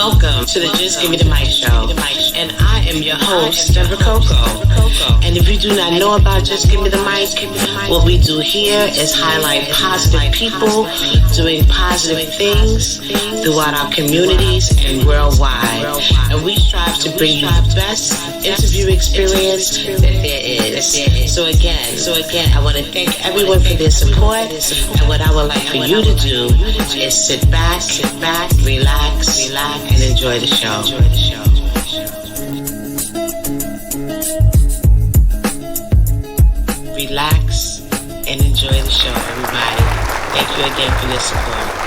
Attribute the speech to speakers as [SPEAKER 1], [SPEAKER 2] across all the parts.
[SPEAKER 1] Welcome to the Just Give Me the Mic show. And I am your host, Deborah Coco. And if you do not know about Just Give Me the Mic, what we do here is highlight positive people doing positive things throughout our communities and worldwide. And we strive to bring you the best interview experience that there is. So again, I want to thank everyone for their support. And what I would like for you to do is sit back, relax, and enjoy the show. Relax and enjoy the show, everybody. Thank you again for your support.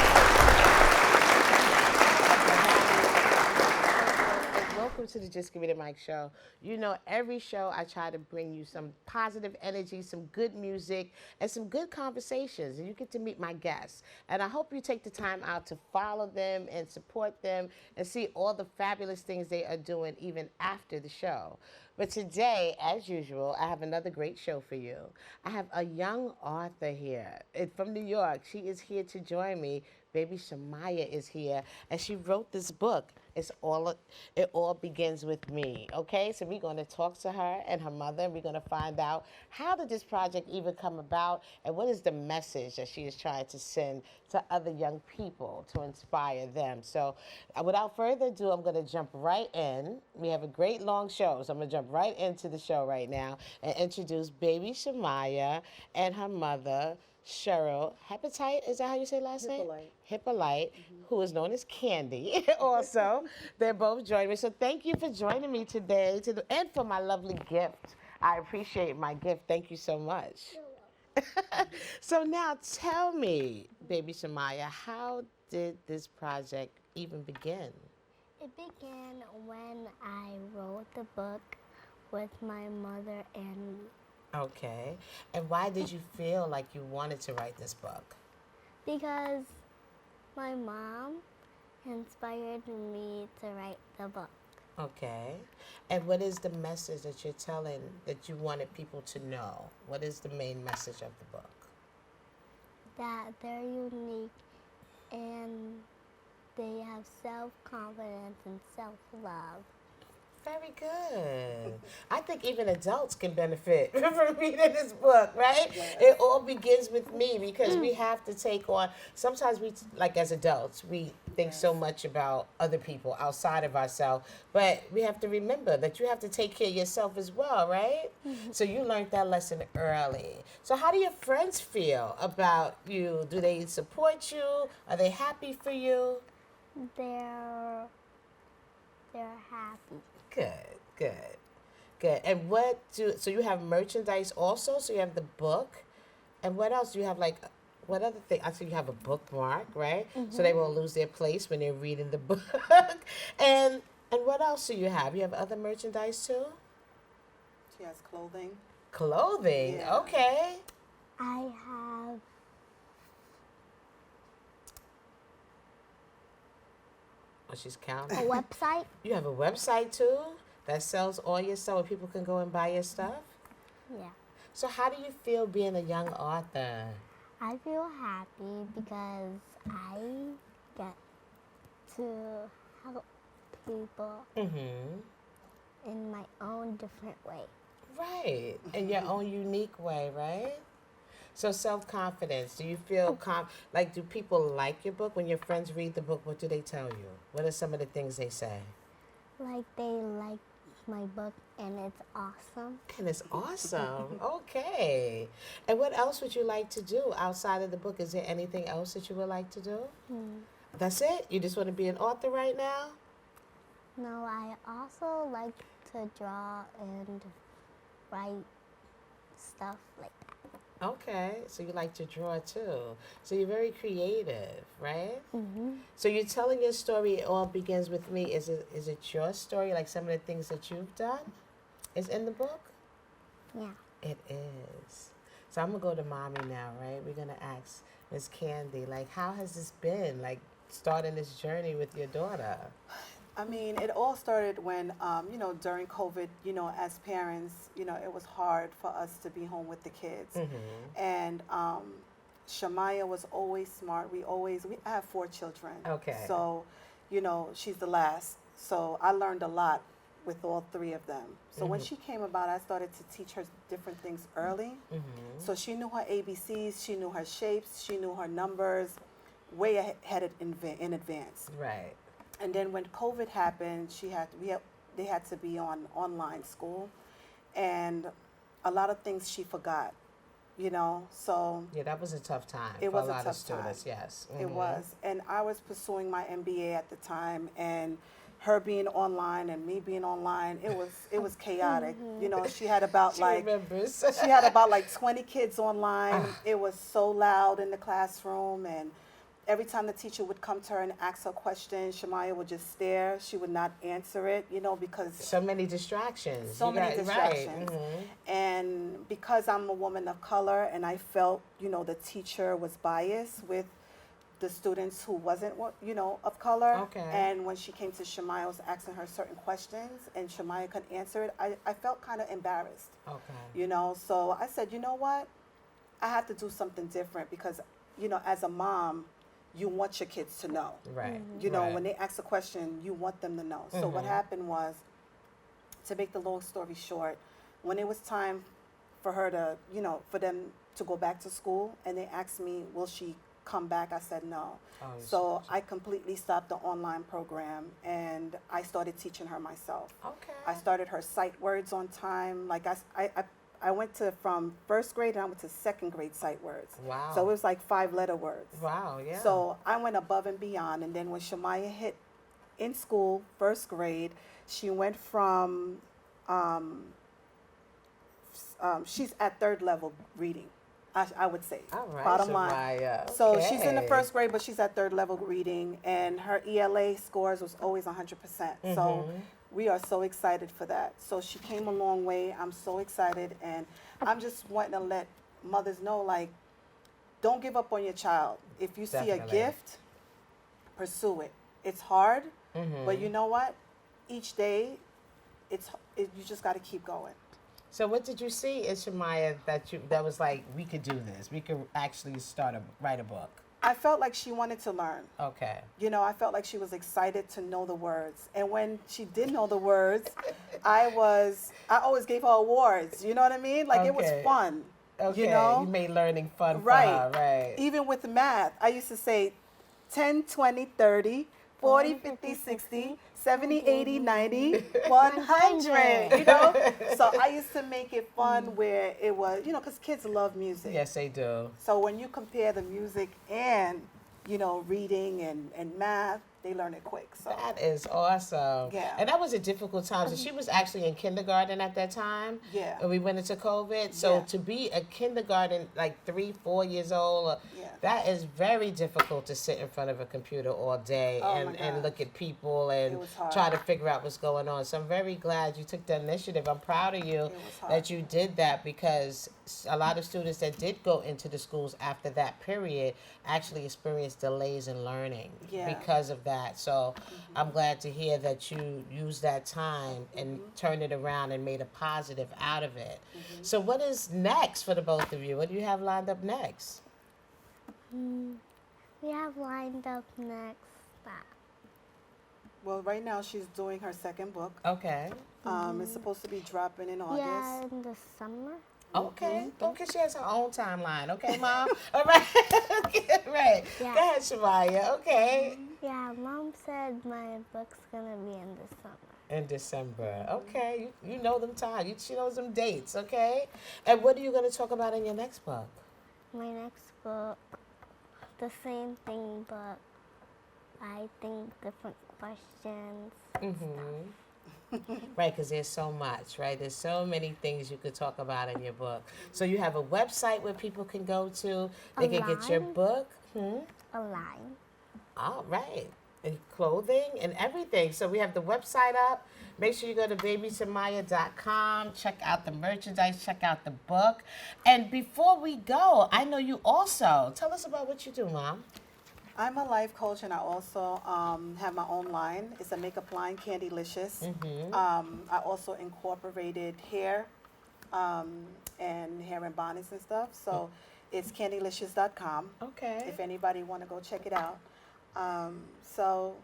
[SPEAKER 1] Welcome to the Just Give Me the Mic show. You know, every show I try to bring you some positive energy, some good music, and some good conversations. And you get to meet my guests. And I hope you take the time out to follow them and support them and see all the fabulous things they are doing even after the show. But today, as usual, I have another great show for you. I have a young author here from New York. She is here to join me. Baby Shamaya is here, and she wrote this book. It all begins with me. Okay, so we're going to talk to her and her mother, and we're going to find out how did this project even come about, and what is the message that she is trying to send to other young people to inspire them. So, without further ado, I'm going to jump right in. We have a great long show, so I'm going to jump right into the show right now and introduce Baby Shamaya and her mother, Cheryl Hyppolite, is that how you say last name? Hyppolite, who is known as Kandi also. They're both joining me. So thank you for joining me today and for my lovely gift. I appreciate my gift. Thank you so much. So now tell me, Baby Shamaya, how did this project even begin?
[SPEAKER 2] It began when I wrote the book with my mother and me.
[SPEAKER 1] Okay. And why did you feel like you wanted to write this book?
[SPEAKER 2] Because my mom inspired me to write the book.
[SPEAKER 1] Okay. And what is the message that you're telling that you wanted people to know? What is the main message of the book?
[SPEAKER 2] That they're unique and they have self-confidence and self-love.
[SPEAKER 1] Very good. I think even adults can benefit from reading this book, right? Yes. It all begins with me because we have to take on, sometimes we, like as adults, we think so much about other people outside of ourselves, but we have to remember that you have to take care of yourself as well, right? So you learned that lesson early. So how do your friends feel about you? Do they support you? Are they happy for you?
[SPEAKER 2] They're happy.
[SPEAKER 1] Good. And so you have merchandise also? So you have the book. And what else? Do you have what other thing? I see you have a bookmark, right? So they won't lose their place when they're reading the book. And what else do you have? You have other merchandise too?
[SPEAKER 3] She has clothing.
[SPEAKER 1] Clothing? Yeah. Okay.
[SPEAKER 2] I have...
[SPEAKER 1] Oh, she's counting.
[SPEAKER 2] A website?
[SPEAKER 1] You have a website too that sells all your stuff where people can go and buy your stuff?
[SPEAKER 2] Yeah.
[SPEAKER 1] So how do you feel being a young author?
[SPEAKER 2] I feel happy because I get to help people in my own different way.
[SPEAKER 1] Right. In your own unique way, right? So self-confidence, do you feel, do people like your book? When your friends read the book, what do they tell you? What are some of the things they say?
[SPEAKER 2] Like they like my book and it's awesome.
[SPEAKER 1] And it's awesome. Okay. And what else would you like to do outside of the book? Is there anything else that you would like to do? That's it? You just want to be an author right now?
[SPEAKER 2] No, I also like to draw and write stuff like that.
[SPEAKER 1] Okay, so you like to draw too. So you're very creative, right? So you're telling your story, it all begins with me. Is it your story, like some of the things that you've done is in the book?
[SPEAKER 2] Yeah.
[SPEAKER 1] It is. So I'm going to go to Mommy now, right? We're going to ask Miss Kandi, how has this been, starting this journey with your daughter?
[SPEAKER 3] I mean, it all started when, during COVID, as parents, it was hard for us to be home with the kids. And Shamaya was always smart. I have 4 children.
[SPEAKER 1] Okay.
[SPEAKER 3] So you know, she's the last. So I learned a lot with all three of them. So when she came about, I started to teach her different things early. So she knew her ABCs, she knew her shapes, she knew her numbers way ahead in advance.
[SPEAKER 1] Right.
[SPEAKER 3] And then when COVID happened, they had to be on online school, and a lot of things she forgot, you know. So
[SPEAKER 1] Yeah, that was a tough time
[SPEAKER 3] it
[SPEAKER 1] for
[SPEAKER 3] was
[SPEAKER 1] a
[SPEAKER 3] a
[SPEAKER 1] lot of
[SPEAKER 3] tough
[SPEAKER 1] students.
[SPEAKER 3] time.
[SPEAKER 1] Yes.
[SPEAKER 3] It was, and I was pursuing my MBA at the time, and her being online and me being online, it was chaotic. You know, she had about
[SPEAKER 1] She
[SPEAKER 3] like
[SPEAKER 1] remembers.
[SPEAKER 3] she had about like 20 kids online. It was so loud in the classroom, and every time the teacher would come to her and ask her question, Shamaya would just stare. She would not answer it, you know, because
[SPEAKER 1] So many distractions.
[SPEAKER 3] so
[SPEAKER 1] You
[SPEAKER 3] many
[SPEAKER 1] got-
[SPEAKER 3] distractions.
[SPEAKER 1] Right.
[SPEAKER 3] And because I'm a woman of color, and I felt, you know, the teacher was biased with the students who wasn't, you know, of color.
[SPEAKER 1] Okay.
[SPEAKER 3] And when she came to Shamaya, I was asking her certain questions, and Shamaya couldn't answer it. I felt kind of embarrassed,
[SPEAKER 1] Okay.
[SPEAKER 3] you know. So I said, you know what? I have to do something different because, you know, as a mom, you want your kids to know.
[SPEAKER 1] Right.
[SPEAKER 3] You know,
[SPEAKER 1] right.
[SPEAKER 3] when they ask a question, you want them to know. So what happened was, to make the long story short, when it was time for her to, you know, for them to go back to school, and they asked me, will she come back? I said no.
[SPEAKER 1] Oh,
[SPEAKER 3] So I completely stopped the online program, and I started teaching her myself.
[SPEAKER 1] Okay.
[SPEAKER 3] I started her sight words on time. Like I went to from first grade, and I went to second grade sight words.
[SPEAKER 1] Wow.
[SPEAKER 3] So it was like 5-letter words.
[SPEAKER 1] Wow. Yeah.
[SPEAKER 3] So I went above and beyond. And then when Shamaya hit in school, first grade, she went from, she's at third level reading, I would say.
[SPEAKER 1] All right.
[SPEAKER 3] Bottom line.
[SPEAKER 1] Shamaya.
[SPEAKER 3] So she's in the
[SPEAKER 1] Okay.
[SPEAKER 3] first grade, but she's at third level reading, and her ELA scores was always 100%. So we are so excited for that. So she came a long way. I'm so excited, and I'm just wanting to let mothers know, like, don't give up on your child. If you see a
[SPEAKER 1] Definitely.
[SPEAKER 3] gift, pursue it. It's hard, but you know what? Each day, you just got to keep going.
[SPEAKER 1] So what did you see in Shamaya that was like, we could do this? We could actually write a book.
[SPEAKER 3] I felt like she wanted to learn.
[SPEAKER 1] Okay.
[SPEAKER 3] You know, I felt like she was excited to know the words. And when she did know the words, I always gave her awards. You know what I mean? Like, it was
[SPEAKER 1] Okay.
[SPEAKER 3] fun.
[SPEAKER 1] Okay.
[SPEAKER 3] You know?
[SPEAKER 1] You made learning fun
[SPEAKER 3] Right.
[SPEAKER 1] for her. Right.
[SPEAKER 3] Even with math, I used to say 10, 20, 30, 40, 50, 60, 70, 80, 90, 100, you know? So I used to make it fun where it was, you know, because kids love music.
[SPEAKER 1] Yes, they do.
[SPEAKER 3] So when you compare the music and, you know, reading and math, they learn it quick. So
[SPEAKER 1] That is awesome.
[SPEAKER 3] Yeah.
[SPEAKER 1] And that was a difficult time. So she was actually in kindergarten at that time.
[SPEAKER 3] Yeah.
[SPEAKER 1] And we went into COVID. So
[SPEAKER 3] Yeah.
[SPEAKER 1] to be a kindergarten, like 3, 4 years old,
[SPEAKER 3] Yeah.
[SPEAKER 1] that is very difficult to sit in front of a computer all day
[SPEAKER 3] Oh, my
[SPEAKER 1] and
[SPEAKER 3] gosh.
[SPEAKER 1] look at people and
[SPEAKER 3] It was hard.
[SPEAKER 1] try to figure out what's going on. So I'm very glad you took the initiative. I'm proud of you
[SPEAKER 3] was hard.
[SPEAKER 1] that you did that, because a lot of students that did go into the schools after that period actually experienced delays in learning
[SPEAKER 3] Yeah.
[SPEAKER 1] because of that. So I'm glad to hear that you used that time and turned it around and made a positive out of it. So what is next for the both of you? What do you have lined up next?
[SPEAKER 2] We have lined up next that.
[SPEAKER 3] Well, right now she's doing her second book.
[SPEAKER 1] Okay.
[SPEAKER 3] It's supposed to be dropping in August.
[SPEAKER 2] Yeah, in the summer.
[SPEAKER 1] Okay. Okay, she has her own timeline. Okay, Mom? All right. Right.
[SPEAKER 2] Yeah.
[SPEAKER 1] Go ahead, Shamaya. Okay.
[SPEAKER 2] Yeah, Mom said my book's gonna be in the summer.
[SPEAKER 1] In December. Okay. You know them times. She knows them dates. Okay. And what are you going to talk about in your next book?
[SPEAKER 2] My next book, the same thing, but I think different questions.
[SPEAKER 1] Right, because there's so much, right? There's so many things you could talk about in your book. So you have a website where people can go to. They can get your
[SPEAKER 2] Online?
[SPEAKER 1] book.
[SPEAKER 2] A line.
[SPEAKER 1] All right. And clothing and everything. So we have the website up. Make sure you go to babyshamaya.com. Check out the merchandise. Check out the book. And before we go, I know you also. Tell us about what you do, Mom.
[SPEAKER 3] I'm a life coach, and I also have my own line. It's a makeup line, Candylicious. I also incorporated hair and hair and bonnets and stuff. So it's candylicious.com.
[SPEAKER 1] Okay.
[SPEAKER 3] If anybody want to go check it out. So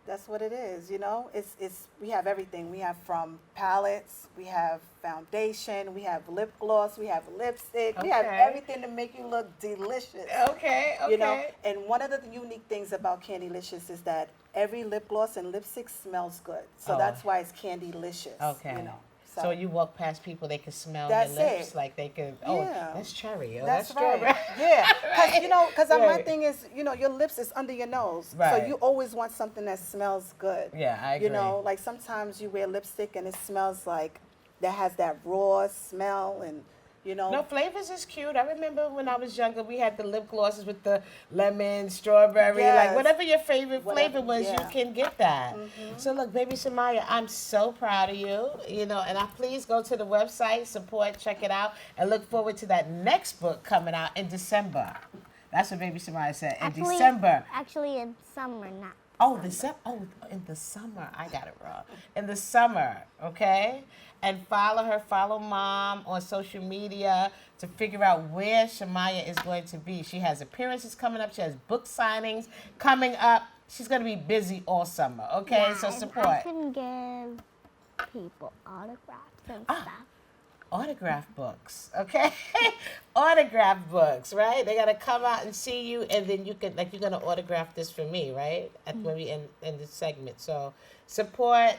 [SPEAKER 3] That's what it is, you know. It's we have everything. We have from palettes, we have foundation, we have lip gloss, we have lipstick, we have
[SPEAKER 1] Okay.
[SPEAKER 3] everything to make you look delicious.
[SPEAKER 1] Okay, okay.
[SPEAKER 3] You know, and one of the unique things about Candylicious is that every lip gloss and lipstick smells good. So
[SPEAKER 1] Oh.
[SPEAKER 3] that's why it's Candylicious.
[SPEAKER 1] Okay.
[SPEAKER 3] You know.
[SPEAKER 1] So you walk past people, they can smell
[SPEAKER 3] That's
[SPEAKER 1] your lips,
[SPEAKER 3] it.
[SPEAKER 1] like they can.
[SPEAKER 3] Yeah.
[SPEAKER 1] Oh, that's cherry. Oh,
[SPEAKER 3] That's
[SPEAKER 1] that's strawberry.
[SPEAKER 3] right. Yeah, because you know, because my
[SPEAKER 1] Right.
[SPEAKER 3] thing is, you know, your lips is under your nose,
[SPEAKER 1] Right.
[SPEAKER 3] so you always want something that smells good.
[SPEAKER 1] Yeah, I agree.
[SPEAKER 3] You know, like sometimes you wear lipstick and it smells like that has that raw smell, and you know.
[SPEAKER 1] No, flavors is cute. I remember when I was younger, we had the lip glosses with the lemon, strawberry, like
[SPEAKER 3] Yes.
[SPEAKER 1] whatever your favorite
[SPEAKER 3] Whatever,
[SPEAKER 1] flavor was,
[SPEAKER 3] yeah.
[SPEAKER 1] you can get that. So look, baby Shamaya, I'm so proud of you. You know, and please go to the website, support, check it out, and look forward to that next book coming out in December. That's what baby Shamaya said. In December.
[SPEAKER 2] Actually, in summer, not.
[SPEAKER 1] Oh, December. Oh, in the summer. I got it wrong. In the summer, okay? And follow her, follow Mom on social media to figure out where Shamaya is going to be. She has appearances coming up. She has book signings coming up. She's going to be busy all summer, okay?
[SPEAKER 2] Yeah,
[SPEAKER 1] So
[SPEAKER 2] and
[SPEAKER 1] support.
[SPEAKER 2] I can give people autographs and stuff.
[SPEAKER 1] Autograph books, okay? Autograph books, right? They gotta come out and see you, and then you can, like, you're gonna autograph this for me, right? At when we in this segment. So support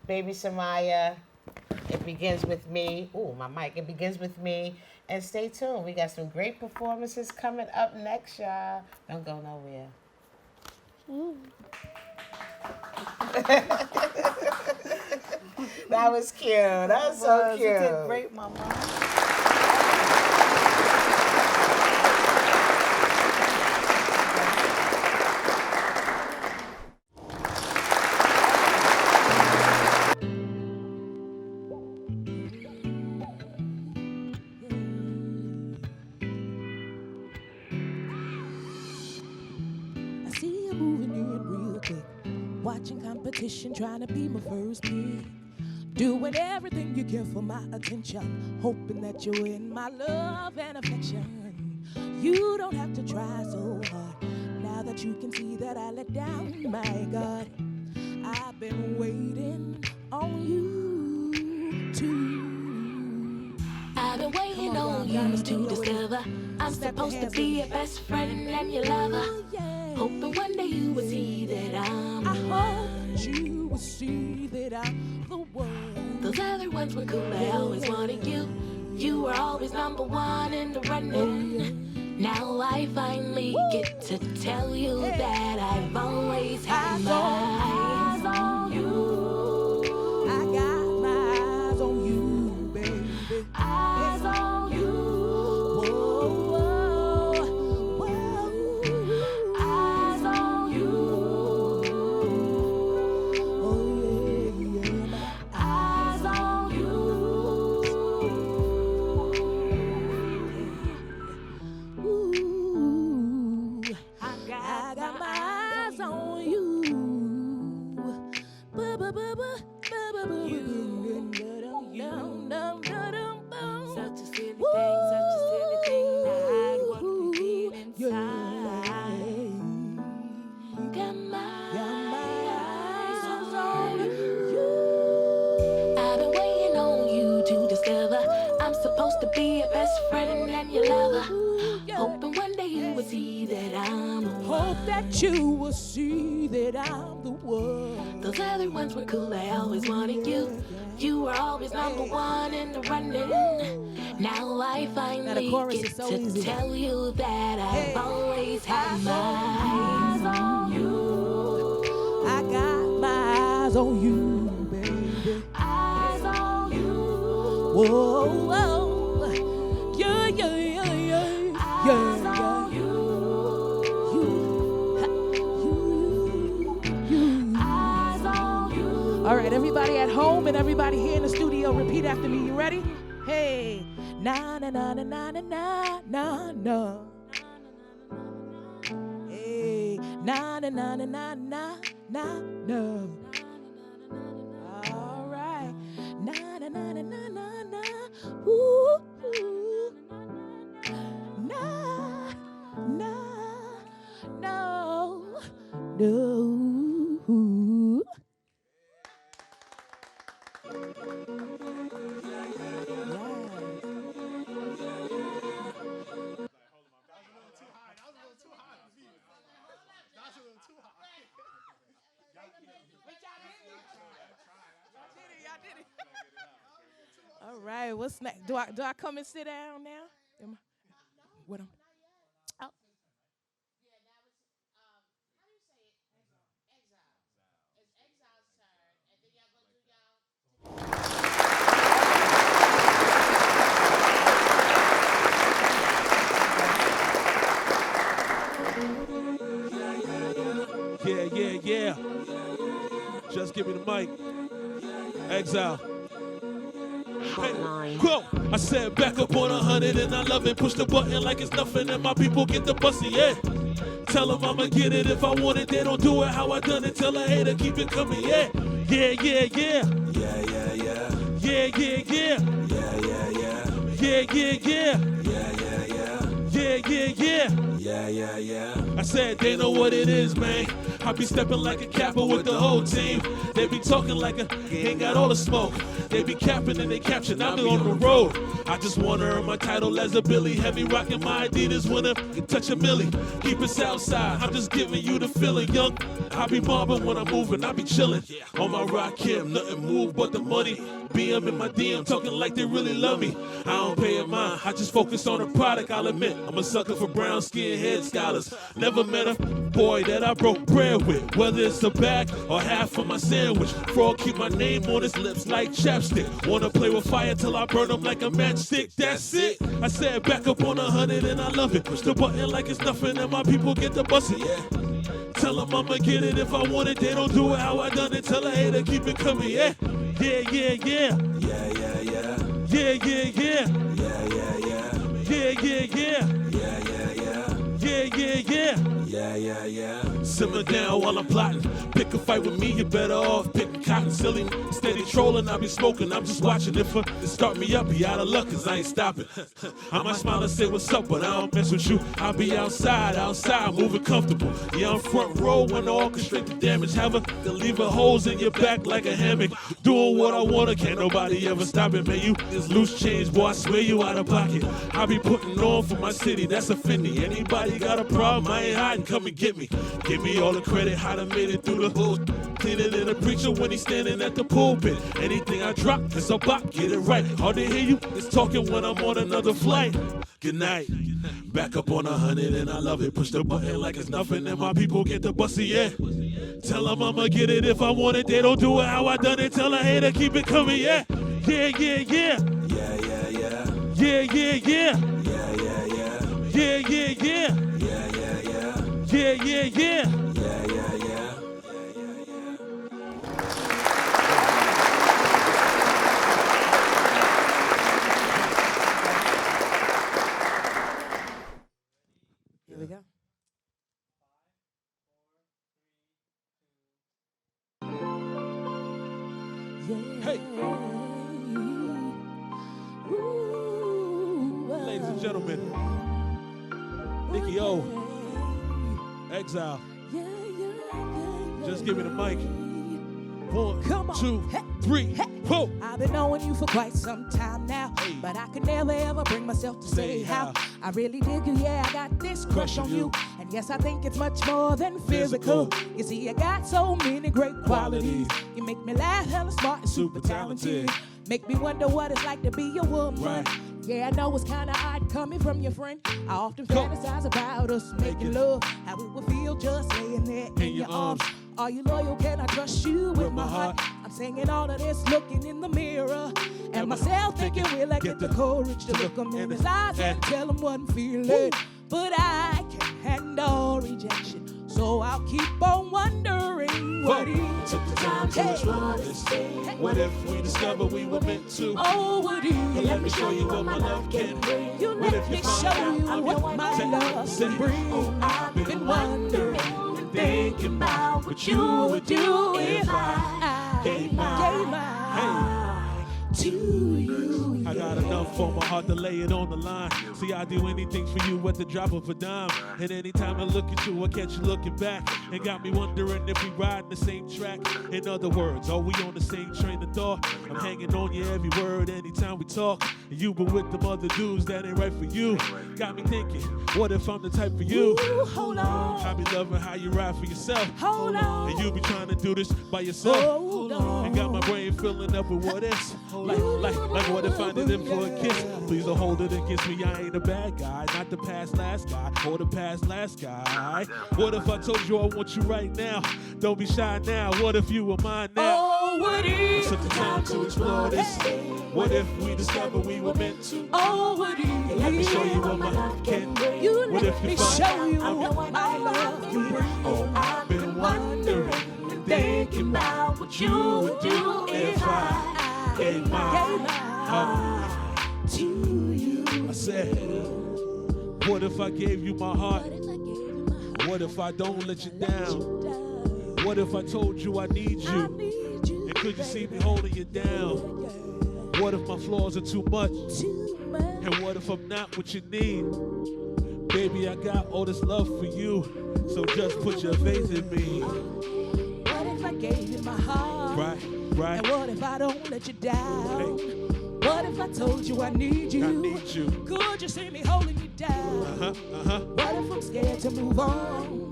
[SPEAKER 1] baby Shamaya. It begins with me. Ooh, my mic. It begins with me. And stay tuned. We got some great performances coming up next, y'all. Don't go nowhere. That was cute. That was so cute.
[SPEAKER 3] You did great, Mama.
[SPEAKER 4] I see you moving in real quick, watching competition, trying to be my first pick, doing everything you can for my attention, hoping that you're in my love and affection. You don't have to try so hard, now that you can see that I let down, my God. I've been waiting on you to.
[SPEAKER 5] I've been waiting on you to discover I'm supposed to be your best friend and your lover. Hoping one day you will see that I'm
[SPEAKER 4] I
[SPEAKER 5] the
[SPEAKER 4] hope
[SPEAKER 5] one.
[SPEAKER 4] you will see that I'm the one.
[SPEAKER 5] Those other ones were cool, I always wanted you. You were always number one in the running. Now I finally get to tell you that I've always had my eyes on you.
[SPEAKER 4] I got my eyes on you, baby.
[SPEAKER 5] Eyes on you.
[SPEAKER 4] Whoa, whoa, whoa.
[SPEAKER 5] Eyes on you.
[SPEAKER 4] Oh, yeah, yeah.
[SPEAKER 5] Eyes on you.
[SPEAKER 4] Ooh, I got my eyes on you.
[SPEAKER 5] Such a silly thing to hide what we feel inside. Got my eyes on you. I've been waiting on you to discover I'm supposed to be your best friend and your lover. Hoping one day you will see that I'm the one.
[SPEAKER 4] Hope that you will see that I'm the one.
[SPEAKER 5] Those other ones were cool, I always wanted you. You were always number one in the running. Now I finally
[SPEAKER 4] chorus
[SPEAKER 5] get
[SPEAKER 4] is so
[SPEAKER 5] to
[SPEAKER 4] easy.
[SPEAKER 5] tell you that I've always had my eyes on you.
[SPEAKER 4] I got my eyes on you, baby.
[SPEAKER 5] Eyes on you.
[SPEAKER 4] Whoa, whoa. Yeah, yeah, yeah, yeah.
[SPEAKER 5] Eyes
[SPEAKER 4] Yeah,
[SPEAKER 5] on
[SPEAKER 4] yeah. You.
[SPEAKER 5] Eyes on you.
[SPEAKER 4] All right, everybody at home and everybody here in the studio, repeat after me. You ready? Hey, na na na na na na na na na. Hey, na na na na na na na na. All right, na na na na na na na. Ooh, ooh. Na na no no. All right, what's next? Do I come and sit down now? What am? Oh.
[SPEAKER 1] Yeah, that was, how do you say it? Exile. It's Exile's turn, and then y'all gonna do
[SPEAKER 6] Yeah. Just give me the mic. Exile. Hey, quote, I said back up on 100 and I love it. Push the button like it's nothing and my people get the bussy, yeah. Tell them I'ma get it if I want it. They don't do it how I done it. Tell a hater keep it coming, yeah. Yeah. I said they know what it is, man. I be stepping like a capper with the whole team. They be talking like a ain't got all the smoke. They be capping and they capture. Now me on the road. I just wanna earn my title as a Billy. Heavy rocking my Adidas winner. Touch a milli. Keep it Southside. I'm just giving you the feeling, young. I be mobbing when I'm moving. I be chilling. On my rock Kim, nothing move but the money. BM in my DM talking like they really love me. I don't pay it mind. I just focus on the product. I'll admit I'm a sucker for brown skin head scholars. Never met a boy that I broke bread with. Whether it's a bag or half of my sandwich. Frog keep my name on his lips like chapstick. Wanna play with fire till I burn them like a matchstick. That's it. I said back up on 100 and I love it. Push the button like it's nothing and my people get the bussy. Yeah. Tell them I'ma get it if I want it. They don't do it how I done it. Tell a hater keep it coming. Yeah. Simmer down while I'm plotting. Pick a fight with me, you better off picking cotton. Silly, steady trolling, I be smoking, I'm just watching. If it start me up, be out of luck, cause I ain't stopping. I might smile and say what's up, but I don't mess with you. I'll be outside, moving comfortable. Yeah, I'm front row when I orchestrate the damage. Have a leaving holes in your back like a hammock. Doing what I wanna, can't nobody ever stop it, man. You is loose change, boy, I swear you out of pocket. I be putting on for my city, that's a Fendi. Anybody got a problem, I ain't hiding, come and get me. Give me all the credit, how to made it through the bull. Cleaner than a preacher when he's standing at the pulpit. Anything I drop, it's a bop, get it right. Hard to hear you, it's talking when I'm on another flight. Good night. Back up on 100 and I love it. Push the button like it's nothing and my people get the bussy, yeah. Tell them I'ma get it if I want it. They don't do it how I done it. Tell a hater keep it coming, yeah.
[SPEAKER 4] Here we go.
[SPEAKER 6] Hey. Ladies and gentlemen, Nikki Owens, Exile. Just give me the mic. 1, 2, 3, 4.
[SPEAKER 4] I've been knowing you for quite some time now, but I could never ever bring myself to say how I really dig you. Yeah, I got this crush on you, and yes, I think it's much more than physical. You see, I got so many great qualities. You make me laugh, hella smart and super talented. Make me wonder what it's like to be a woman.
[SPEAKER 6] Right.
[SPEAKER 4] Yeah, I know it's kinda odd coming from your friend. I often fantasize about us making love, how it would feel just laying there in your arms. Are you loyal? Can I trust you with my heart? I'm saying all of this looking in the mirror, and myself thinking, will I get the courage to look him in his eyes and tell him what I'm feeling? But I can't handle rejection, so I'll keep on wondering what he
[SPEAKER 6] took the time to explore this. What if we discover we were meant to?
[SPEAKER 4] Oh, would he?
[SPEAKER 6] Let me show you what my love can bring.
[SPEAKER 4] You let me show you what my love can bring.
[SPEAKER 6] Oh,
[SPEAKER 4] I've been wondering and thinking about what you would do if I gave my heart to you.
[SPEAKER 6] How got enough for my heart to lay it on the line. See, I do anything for you at the drop of a dime. And anytime I look at you, I catch you looking back. And got me wondering if we ride the same track. In other words, are we on the same train of thought? I'm hanging on your every word anytime we talk. And you been with them other dudes that ain't right for you. Got me thinking, what if I'm the type for you?
[SPEAKER 4] Ooh, hold on.
[SPEAKER 6] I be loving how you ride for yourself.
[SPEAKER 4] Hold on.
[SPEAKER 6] And you be trying to do this by yourself.
[SPEAKER 4] Hold on.
[SPEAKER 6] And got my brain filling up with what ifs. Like what if I did it for a kiss? Please don't hold it and kiss me. I ain't a bad guy, not the past last guy or the past last guy. What if I told you I want you right now? Don't be shy now. What if you were mine now?
[SPEAKER 4] Oh, what if?
[SPEAKER 6] Took the time to explore this. What if we discovered we were meant to?
[SPEAKER 4] Oh, what if?
[SPEAKER 6] Let me show you what my love can bring.
[SPEAKER 4] You
[SPEAKER 6] What
[SPEAKER 4] let
[SPEAKER 6] if
[SPEAKER 4] me
[SPEAKER 6] you find
[SPEAKER 4] show you
[SPEAKER 6] I'm
[SPEAKER 4] what my love can bring.
[SPEAKER 6] Oh, I've been wondering and thinking about what you would do if I gave my heart
[SPEAKER 4] to you.
[SPEAKER 6] I said, what if I gave you my heart? What if I don't let you down? What if I told you I need you? And could you see me holding you down? What if my flaws are too much? And what if I'm not what you need? Baby, I got all this love for you, so just put your faith in me.
[SPEAKER 4] What if I gave you my heart?
[SPEAKER 6] Right.
[SPEAKER 4] And what if I don't let you down?
[SPEAKER 6] Hey.
[SPEAKER 4] What if I told you I need you?
[SPEAKER 6] I need you.
[SPEAKER 4] Could you see me holding you down? What if I'm scared to move on?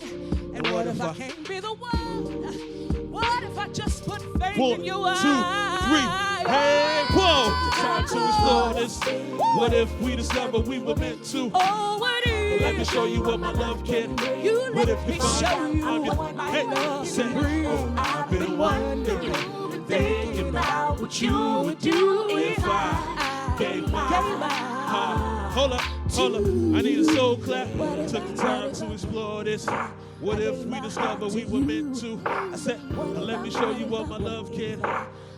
[SPEAKER 4] And what if I can't be the one? What if I just put faith in your eyes?
[SPEAKER 6] 1, 2, 3, hey, whoa! Time to explore this. What if we discover we were meant to?
[SPEAKER 4] Oh, what if?
[SPEAKER 6] Let me show you what my love can.
[SPEAKER 4] You
[SPEAKER 6] What
[SPEAKER 4] let
[SPEAKER 6] if
[SPEAKER 4] me
[SPEAKER 6] you find
[SPEAKER 4] show you
[SPEAKER 6] I'm just-
[SPEAKER 4] what my
[SPEAKER 6] hey,
[SPEAKER 4] love
[SPEAKER 6] say,
[SPEAKER 4] can bring.
[SPEAKER 6] oh, I've been wondering, thinking about what you would do if I gave my heart. Hold up. I need a soul clap. Took the time to explore this. What if we discover we were meant to? I said, let me show you what my love can.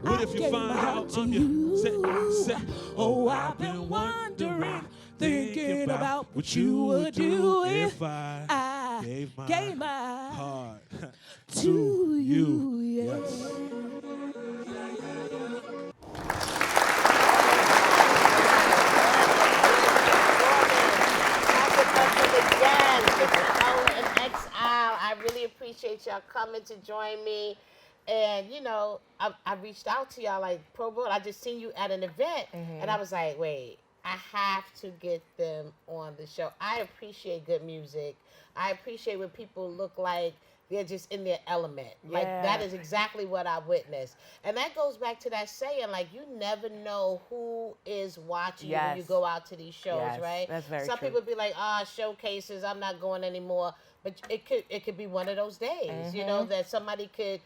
[SPEAKER 6] What if you find out I'm your set? Oh, I've been wondering, thinking about what you would do if I gave my heart to you. Yes.
[SPEAKER 1] Exile. I really appreciate y'all coming to join me. And, you know, I reached out to y'all like pro bono. I just seen you at an event. And I was like, wait, I have to get them on the show. I appreciate good music. I appreciate when people look like they're just in their element. Like, that is exactly what I witnessed. And that goes back to that saying, like, you never know who is watching you when you go out to these shows, right?
[SPEAKER 7] That's very
[SPEAKER 1] Some
[SPEAKER 7] true.
[SPEAKER 1] people be like, showcases, I'm not going anymore. But it could be one of those days, you know, that somebody could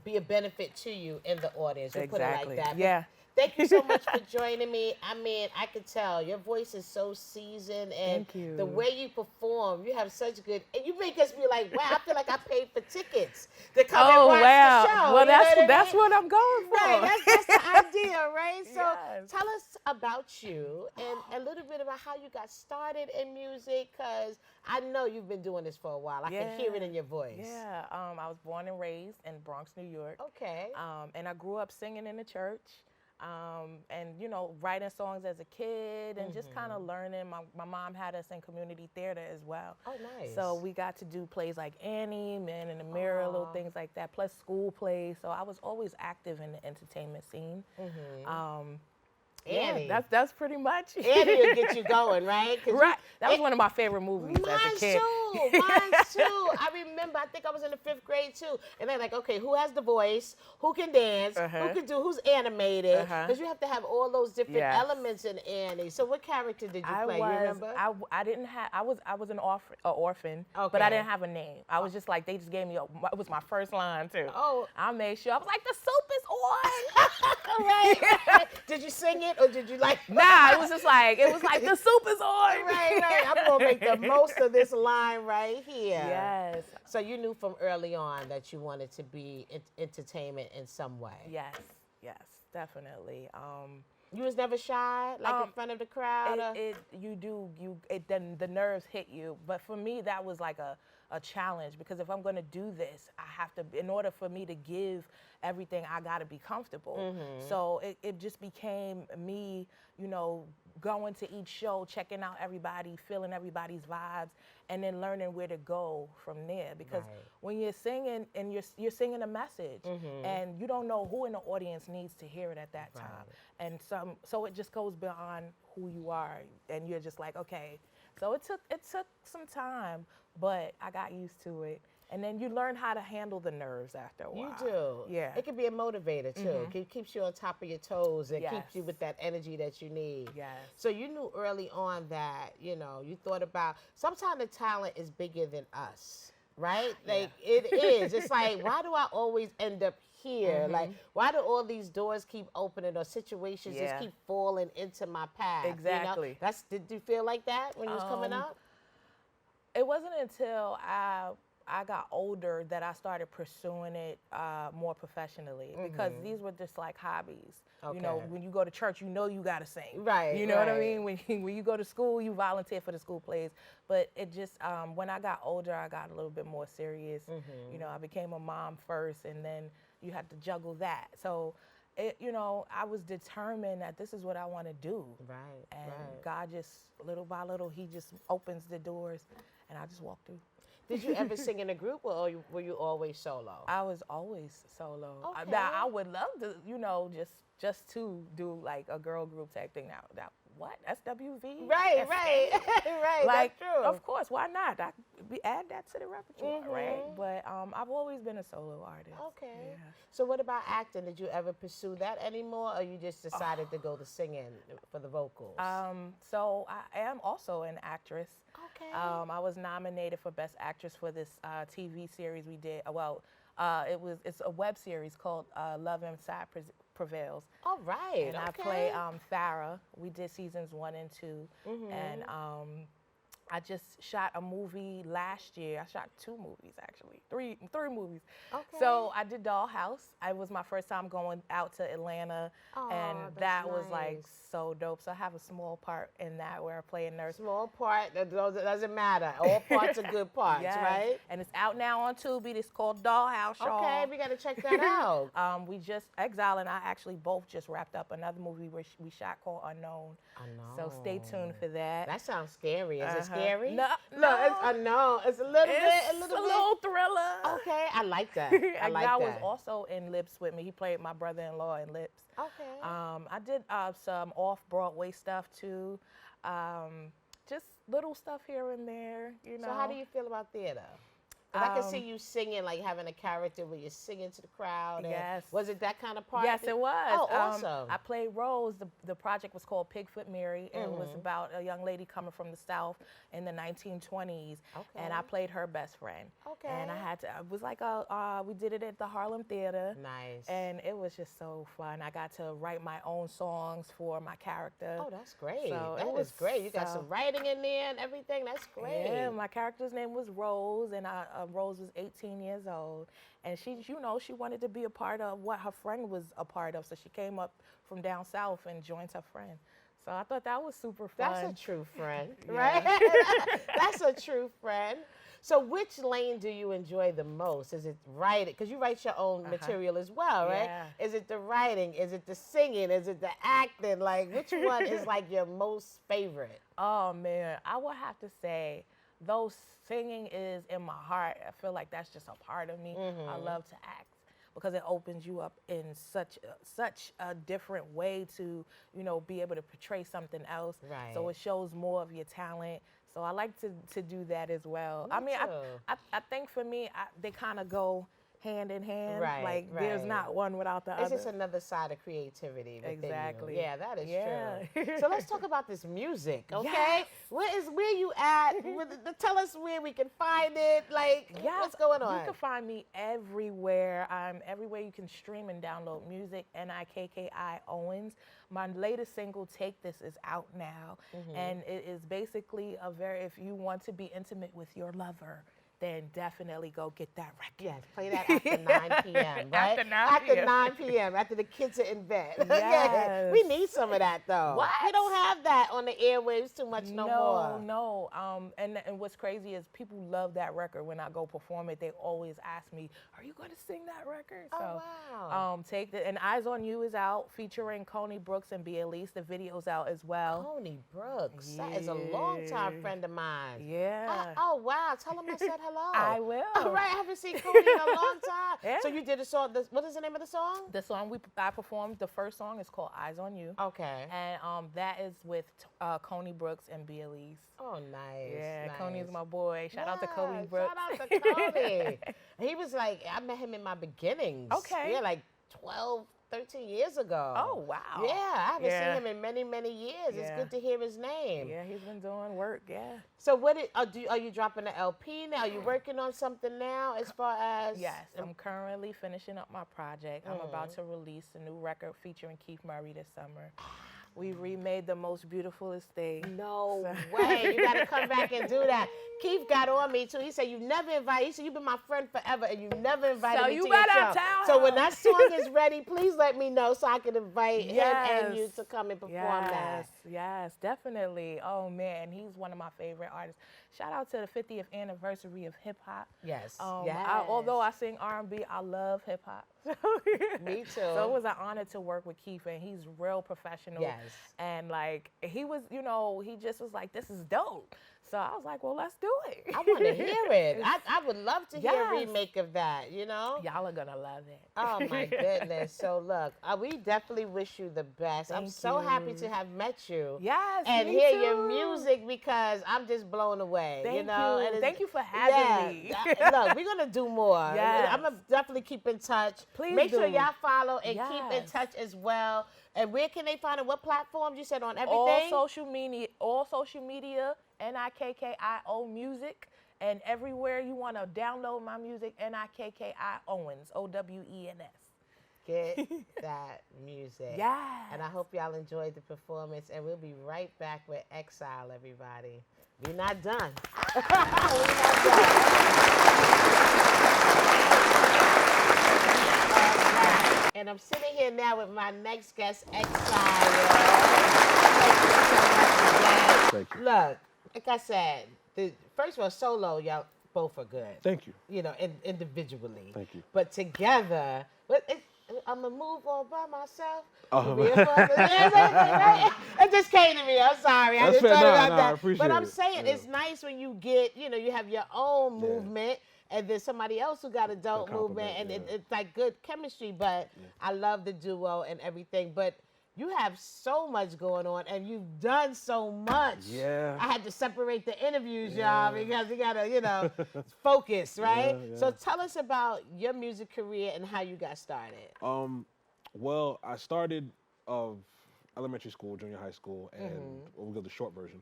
[SPEAKER 1] be a benefit to you in the audience. We'll put it like that.
[SPEAKER 7] Yeah.
[SPEAKER 1] Thank you so much for joining me. I mean, I could tell your voice is so seasoned, and
[SPEAKER 7] Thank you.
[SPEAKER 1] the way you perform, you have such good, and you make us be like, wow, I feel like I paid for tickets to come and watch the show.
[SPEAKER 7] Well,
[SPEAKER 1] you know
[SPEAKER 7] that's
[SPEAKER 1] what I mean?
[SPEAKER 7] what I'm going for.
[SPEAKER 1] Right, that's the idea, right? So
[SPEAKER 7] Yes.
[SPEAKER 1] tell us about you and a little bit about how you got started in music, because I know you've been doing this for a while. I can hear it in your voice.
[SPEAKER 7] Yeah, I was born and raised in Bronx, New York.
[SPEAKER 1] Okay.
[SPEAKER 7] And I grew up singing in the church. And, you know, writing songs as a kid and just kind of learning. My mom had us in community theater as well.
[SPEAKER 1] Oh, nice.
[SPEAKER 7] So we got to do plays like Annie, Man in the Mirror, little things like that, plus school plays. So I was always active in the entertainment scene.
[SPEAKER 1] Annie.
[SPEAKER 7] Yeah, that's pretty much it.
[SPEAKER 1] Annie will get you going, right?
[SPEAKER 7] Right. That was one of my favorite movies as a kid.
[SPEAKER 1] Mine too. I remember, I think I was in the 5th grade too. And they're like, okay, who has the voice? Who can dance? Who's animated? Because you have to have all those different elements in Annie. So what character did you play? You remember?
[SPEAKER 7] I didn't have, I was an orphan, but I didn't have a name. I was just like, they just gave me, it was my first line too.
[SPEAKER 1] Oh.
[SPEAKER 7] I made sure, I was like, the soup is on.
[SPEAKER 1] right. Did you sing it or did you like?
[SPEAKER 7] Nah, it was like, the soup is on.
[SPEAKER 1] Right. I'm going to make the most of this line right here.
[SPEAKER 7] Yes.
[SPEAKER 1] So you knew from early on that you wanted to be entertainment in some way.
[SPEAKER 7] Yes, definitely.
[SPEAKER 1] You was never shy, like in front of the crowd?
[SPEAKER 7] Then the nerves hit you. But for me, that was like a challenge, because if I'm going to do this, I have to, in order for me to give everything, I got to be comfortable. So it just became me, you know, going to each show, checking out everybody, feeling everybody's vibes, and then learning where to go from there. Because when you're singing, and you're singing a message, and you don't know who in the audience needs to hear it at that time. And so it just goes beyond who you are, and you're just like, okay. So it took some time, but I got used to it. And then you learn how to handle the nerves after a while.
[SPEAKER 1] You do.
[SPEAKER 7] Yeah.
[SPEAKER 1] It can be a motivator, too. It keeps you on top of your toes and
[SPEAKER 7] Yes.
[SPEAKER 1] keeps you with that energy that you need.
[SPEAKER 7] Yes.
[SPEAKER 1] So you knew early on that, you know, you thought about, sometimes the talent is bigger than us, right? Like, it is. It's like, why do I always end up here? Like, why do all these doors keep opening or situations just keep falling into my path?
[SPEAKER 7] Exactly.
[SPEAKER 1] You know? Did you feel like that when you was coming up?
[SPEAKER 7] It wasn't until I got older that I started pursuing it more professionally, because these were just like hobbies. You know, when you go to church, you know you got to sing.
[SPEAKER 1] Right.
[SPEAKER 7] You know what I mean? When you go to school, you volunteer for the school plays. But it just, when I got older, I got a little bit more serious. You know, I became a mom first, and then you had to juggle that. So, you know, I was determined that this is what I want to do.
[SPEAKER 1] Right.
[SPEAKER 7] And God just, little by little, he just opens the doors, and I just walk through.
[SPEAKER 1] Did you ever sing in a group, or were you always solo?
[SPEAKER 7] I was always solo.
[SPEAKER 1] Okay.
[SPEAKER 7] Now, I would love to, you know, just to do like a girl group type thing. Now, what? SWV?
[SPEAKER 1] Right,
[SPEAKER 7] SK?
[SPEAKER 1] right, right.
[SPEAKER 7] Like,
[SPEAKER 1] that's true.
[SPEAKER 7] of course, why not? We add that to the repertoire, right? But I've always been a solo artist.
[SPEAKER 1] Okay.
[SPEAKER 7] Yeah.
[SPEAKER 1] So what about acting? Did you ever pursue that anymore, or you just decided to go to singing for the vocals?
[SPEAKER 7] So I am also an actress.
[SPEAKER 1] Okay.
[SPEAKER 7] I was nominated for Best Actress for this TV series we did. It's a web series called Love Inside Prevails.
[SPEAKER 1] All right.
[SPEAKER 7] And I play Farrah. We did seasons 1 and 2. And I just shot a movie last year. I shot 2 movies, actually. Three movies.
[SPEAKER 1] Okay.
[SPEAKER 7] So I did Dollhouse. It was my first time going out to Atlanta. And that was like so dope. So I have a small part in that where I play a nurse.
[SPEAKER 1] Small part, that doesn't matter. All parts are good parts,
[SPEAKER 7] Yes.
[SPEAKER 1] right?
[SPEAKER 7] And it's out now on Tubi. It's called Dollhouse, y'all.
[SPEAKER 1] Okay, we got to check that out.
[SPEAKER 7] Exile and I actually both just wrapped up another movie where we shot called Unknown. So stay tuned for that.
[SPEAKER 1] That sounds scary. Is it scary?
[SPEAKER 7] No,
[SPEAKER 1] it's unknown. It's a little
[SPEAKER 7] it's
[SPEAKER 1] bit.
[SPEAKER 7] a little thriller.
[SPEAKER 1] Okay, I like that. I like
[SPEAKER 7] Exile
[SPEAKER 1] that.
[SPEAKER 7] was also in Lips with me. He played my brother-in-law in Lips.
[SPEAKER 1] Okay.
[SPEAKER 7] I did some off-Broadway stuff too. Just little stuff here and there, you know.
[SPEAKER 1] So how do you feel about theater? 'Cause I can see you singing, like having a character where you're singing to the crowd. And
[SPEAKER 7] Yes.
[SPEAKER 1] Was it that kind of part?
[SPEAKER 7] Yes, it was.
[SPEAKER 1] Oh, awesome.
[SPEAKER 7] I played Rose. The project was called Pigfoot Mary, and it was about a young lady coming from the South in the 1920s. And I played her best friend.
[SPEAKER 1] Okay.
[SPEAKER 7] And it was like we did it at the Harlem Theater.
[SPEAKER 1] Nice.
[SPEAKER 7] And it was just so fun. I got to write my own songs for my character.
[SPEAKER 1] Oh, that's great.
[SPEAKER 7] So
[SPEAKER 1] That
[SPEAKER 7] it
[SPEAKER 1] was
[SPEAKER 7] was
[SPEAKER 1] great. You got
[SPEAKER 7] so-
[SPEAKER 1] some writing in there and everything. That's great.
[SPEAKER 7] Yeah, my character's name was Rose, and Rose was 18 years old, and she wanted to be a part of what her friend was a part of, so she came up from down south and joined her friend. So I thought that was super fun.
[SPEAKER 1] That's a true friend, right? That's a true friend. So which lane do you enjoy the most? Is it writing? Because you write your own material as well, right?
[SPEAKER 7] Yeah.
[SPEAKER 1] Is it the writing? Is it the singing? Is it the acting? Like, which one is like your most favorite?
[SPEAKER 7] Oh man, I would have to say, though singing is in my heart, I feel like that's just a part of me. I love to act because it opens you up in such a different way to, be able to portray something else.
[SPEAKER 1] Right.
[SPEAKER 7] So it shows more of your talent. So I like to do that as well. I mean, I think for me, they kind of go hand in hand.
[SPEAKER 1] Right,
[SPEAKER 7] Like there's
[SPEAKER 1] right.
[SPEAKER 7] not one without the
[SPEAKER 1] It's
[SPEAKER 7] other.
[SPEAKER 1] just another side of creativity within you.
[SPEAKER 7] Exactly.
[SPEAKER 1] Yeah, that is
[SPEAKER 7] Yeah.
[SPEAKER 1] true. So let's talk about this music, okay?
[SPEAKER 7] Yes.
[SPEAKER 1] Where you at? Tell us where we can find it. Like, what's going on?
[SPEAKER 7] You can find me everywhere. I'm everywhere you can stream and download music. Nikki Owens. My latest single, Take This, is out now. And it is basically if you want to be intimate with your lover, then definitely go get that record.
[SPEAKER 1] Yes, play that after 9 p.m., right?
[SPEAKER 7] After 9
[SPEAKER 1] After
[SPEAKER 7] p.m.
[SPEAKER 1] 9 p.m., after the kids are in bed.
[SPEAKER 7] Yes.
[SPEAKER 1] We need some of that, though.
[SPEAKER 7] What?
[SPEAKER 1] We don't have that on the airwaves too much no more.
[SPEAKER 7] No. And what's crazy is people love that record. When I go perform it, they always ask me, "Are you going to sing that record?"
[SPEAKER 1] Oh, wow.
[SPEAKER 7] Take the and Eyes on You is out, featuring Kandi Brooks and BLE. The video's out as well.
[SPEAKER 1] Tony Brooks. That is a longtime friend of mine.
[SPEAKER 7] Yeah.
[SPEAKER 1] Oh, wow. Tell him I said hello.
[SPEAKER 7] I will.
[SPEAKER 1] All right. I haven't seen Cody in a long time.
[SPEAKER 7] Yeah.
[SPEAKER 1] So you did a song. What is the name of the song?
[SPEAKER 7] The song I performed, the first song is called Eyes on You.
[SPEAKER 1] Okay.
[SPEAKER 7] And that is with Kandi Brooks and BLE's.
[SPEAKER 1] Oh, nice.
[SPEAKER 7] Yeah,
[SPEAKER 1] nice.
[SPEAKER 7] Coney is my boy. Shout out to Cody Brooks.
[SPEAKER 1] Shout out to Cody. He was like, I met him in my beginnings.
[SPEAKER 7] Okay.
[SPEAKER 1] Yeah, like 12, 13 years ago.
[SPEAKER 7] Oh, wow.
[SPEAKER 1] Yeah, I haven't seen him in many, many years. It's
[SPEAKER 7] Yeah.
[SPEAKER 1] good to hear his name.
[SPEAKER 7] Yeah, he's been doing work, yeah.
[SPEAKER 1] So are you dropping an LP now? Are you working on something now as far as?
[SPEAKER 7] Yes, I'm currently finishing up my project. I'm about to release a new record featuring Keith Murray this summer. We remade The Most Beautifulest Thing.
[SPEAKER 1] No way. You got to come back and do that. Keith got on me, too. He said, you never invited. He said, you've been my friend forever, and you never invited
[SPEAKER 7] So
[SPEAKER 1] me
[SPEAKER 7] you
[SPEAKER 1] to your
[SPEAKER 7] better
[SPEAKER 1] show.
[SPEAKER 7] tell
[SPEAKER 1] So
[SPEAKER 7] him.
[SPEAKER 1] when that song is ready, please let me know so I can invite him and you
[SPEAKER 7] Yes.
[SPEAKER 1] to come and perform that.
[SPEAKER 7] Yes, definitely. Oh, man, he's one of my favorite artists. Shout out to the 50th anniversary of hip-hop.
[SPEAKER 1] Yes.
[SPEAKER 7] Although I sing R&B, I love hip-hop.
[SPEAKER 1] Me too.
[SPEAKER 7] So it was an honor to work with Keith, and he's real professional.
[SPEAKER 1] Yes.
[SPEAKER 7] And, like, he was, he just was like, this is dope. So I was like, well, let's do it.
[SPEAKER 1] I want to hear it. I would love to hear a
[SPEAKER 7] Yes.
[SPEAKER 1] remake of that, you know?
[SPEAKER 7] Y'all are going to love it.
[SPEAKER 1] Oh, my goodness. So, look, we definitely wish you the best. I'm
[SPEAKER 7] Thank
[SPEAKER 1] so happy
[SPEAKER 7] you.
[SPEAKER 1] to have met you.
[SPEAKER 7] Yes,
[SPEAKER 1] And
[SPEAKER 7] me
[SPEAKER 1] hear
[SPEAKER 7] too.
[SPEAKER 1] your music because I'm just blown away.
[SPEAKER 7] Thank
[SPEAKER 1] you know?
[SPEAKER 7] you.
[SPEAKER 1] And it's-
[SPEAKER 7] Thank you for having me.
[SPEAKER 1] Look, we're going to do more.
[SPEAKER 7] Yes.
[SPEAKER 1] I'm going to definitely keep in touch.
[SPEAKER 7] Please
[SPEAKER 1] Make sure
[SPEAKER 7] do.
[SPEAKER 1] y'all follow and keep in
[SPEAKER 7] Yes.
[SPEAKER 1] touch as well. And where can they find it? What platforms? You said on everything?
[SPEAKER 7] All social media, NIKKIO music, and everywhere you want to download my music, NIKKI Owens, OWENS.
[SPEAKER 1] Get that music.
[SPEAKER 7] Yes.
[SPEAKER 1] And I hope y'all enjoyed the performance. And we'll be right back with Exile, everybody. We're not done. We're not done. And I'm sitting here now with my next guest, Exile. Thank you so much again.
[SPEAKER 8] Thank you.
[SPEAKER 1] Look, like I said, first of all, solo, y'all both are good.
[SPEAKER 8] Thank you.
[SPEAKER 1] You know, individually.
[SPEAKER 8] Thank you.
[SPEAKER 1] But together, I'm going to move all by myself.
[SPEAKER 8] Oh,
[SPEAKER 1] It just came to me. I'm sorry. I
[SPEAKER 8] That's
[SPEAKER 1] just
[SPEAKER 8] fair.
[SPEAKER 1] thought
[SPEAKER 8] Nah,
[SPEAKER 1] about
[SPEAKER 8] nah, I
[SPEAKER 1] that.
[SPEAKER 8] appreciate
[SPEAKER 1] But I'm
[SPEAKER 8] it.
[SPEAKER 1] saying
[SPEAKER 8] Yeah.
[SPEAKER 1] it's nice when you get, you have your own
[SPEAKER 8] Yeah.
[SPEAKER 1] movement and then somebody else who got adult movement.
[SPEAKER 8] compliment,
[SPEAKER 1] And
[SPEAKER 8] yeah.
[SPEAKER 1] it's like good chemistry. But I love the duo and everything. But you have so much going on and you've done so much.
[SPEAKER 8] Yeah.
[SPEAKER 1] I had to separate the interviews, y'all, because you gotta, focus, right?
[SPEAKER 8] Yeah.
[SPEAKER 1] So tell us about your music career and how you got started.
[SPEAKER 8] Well, I started elementary school, junior high school, and we'll go the short version.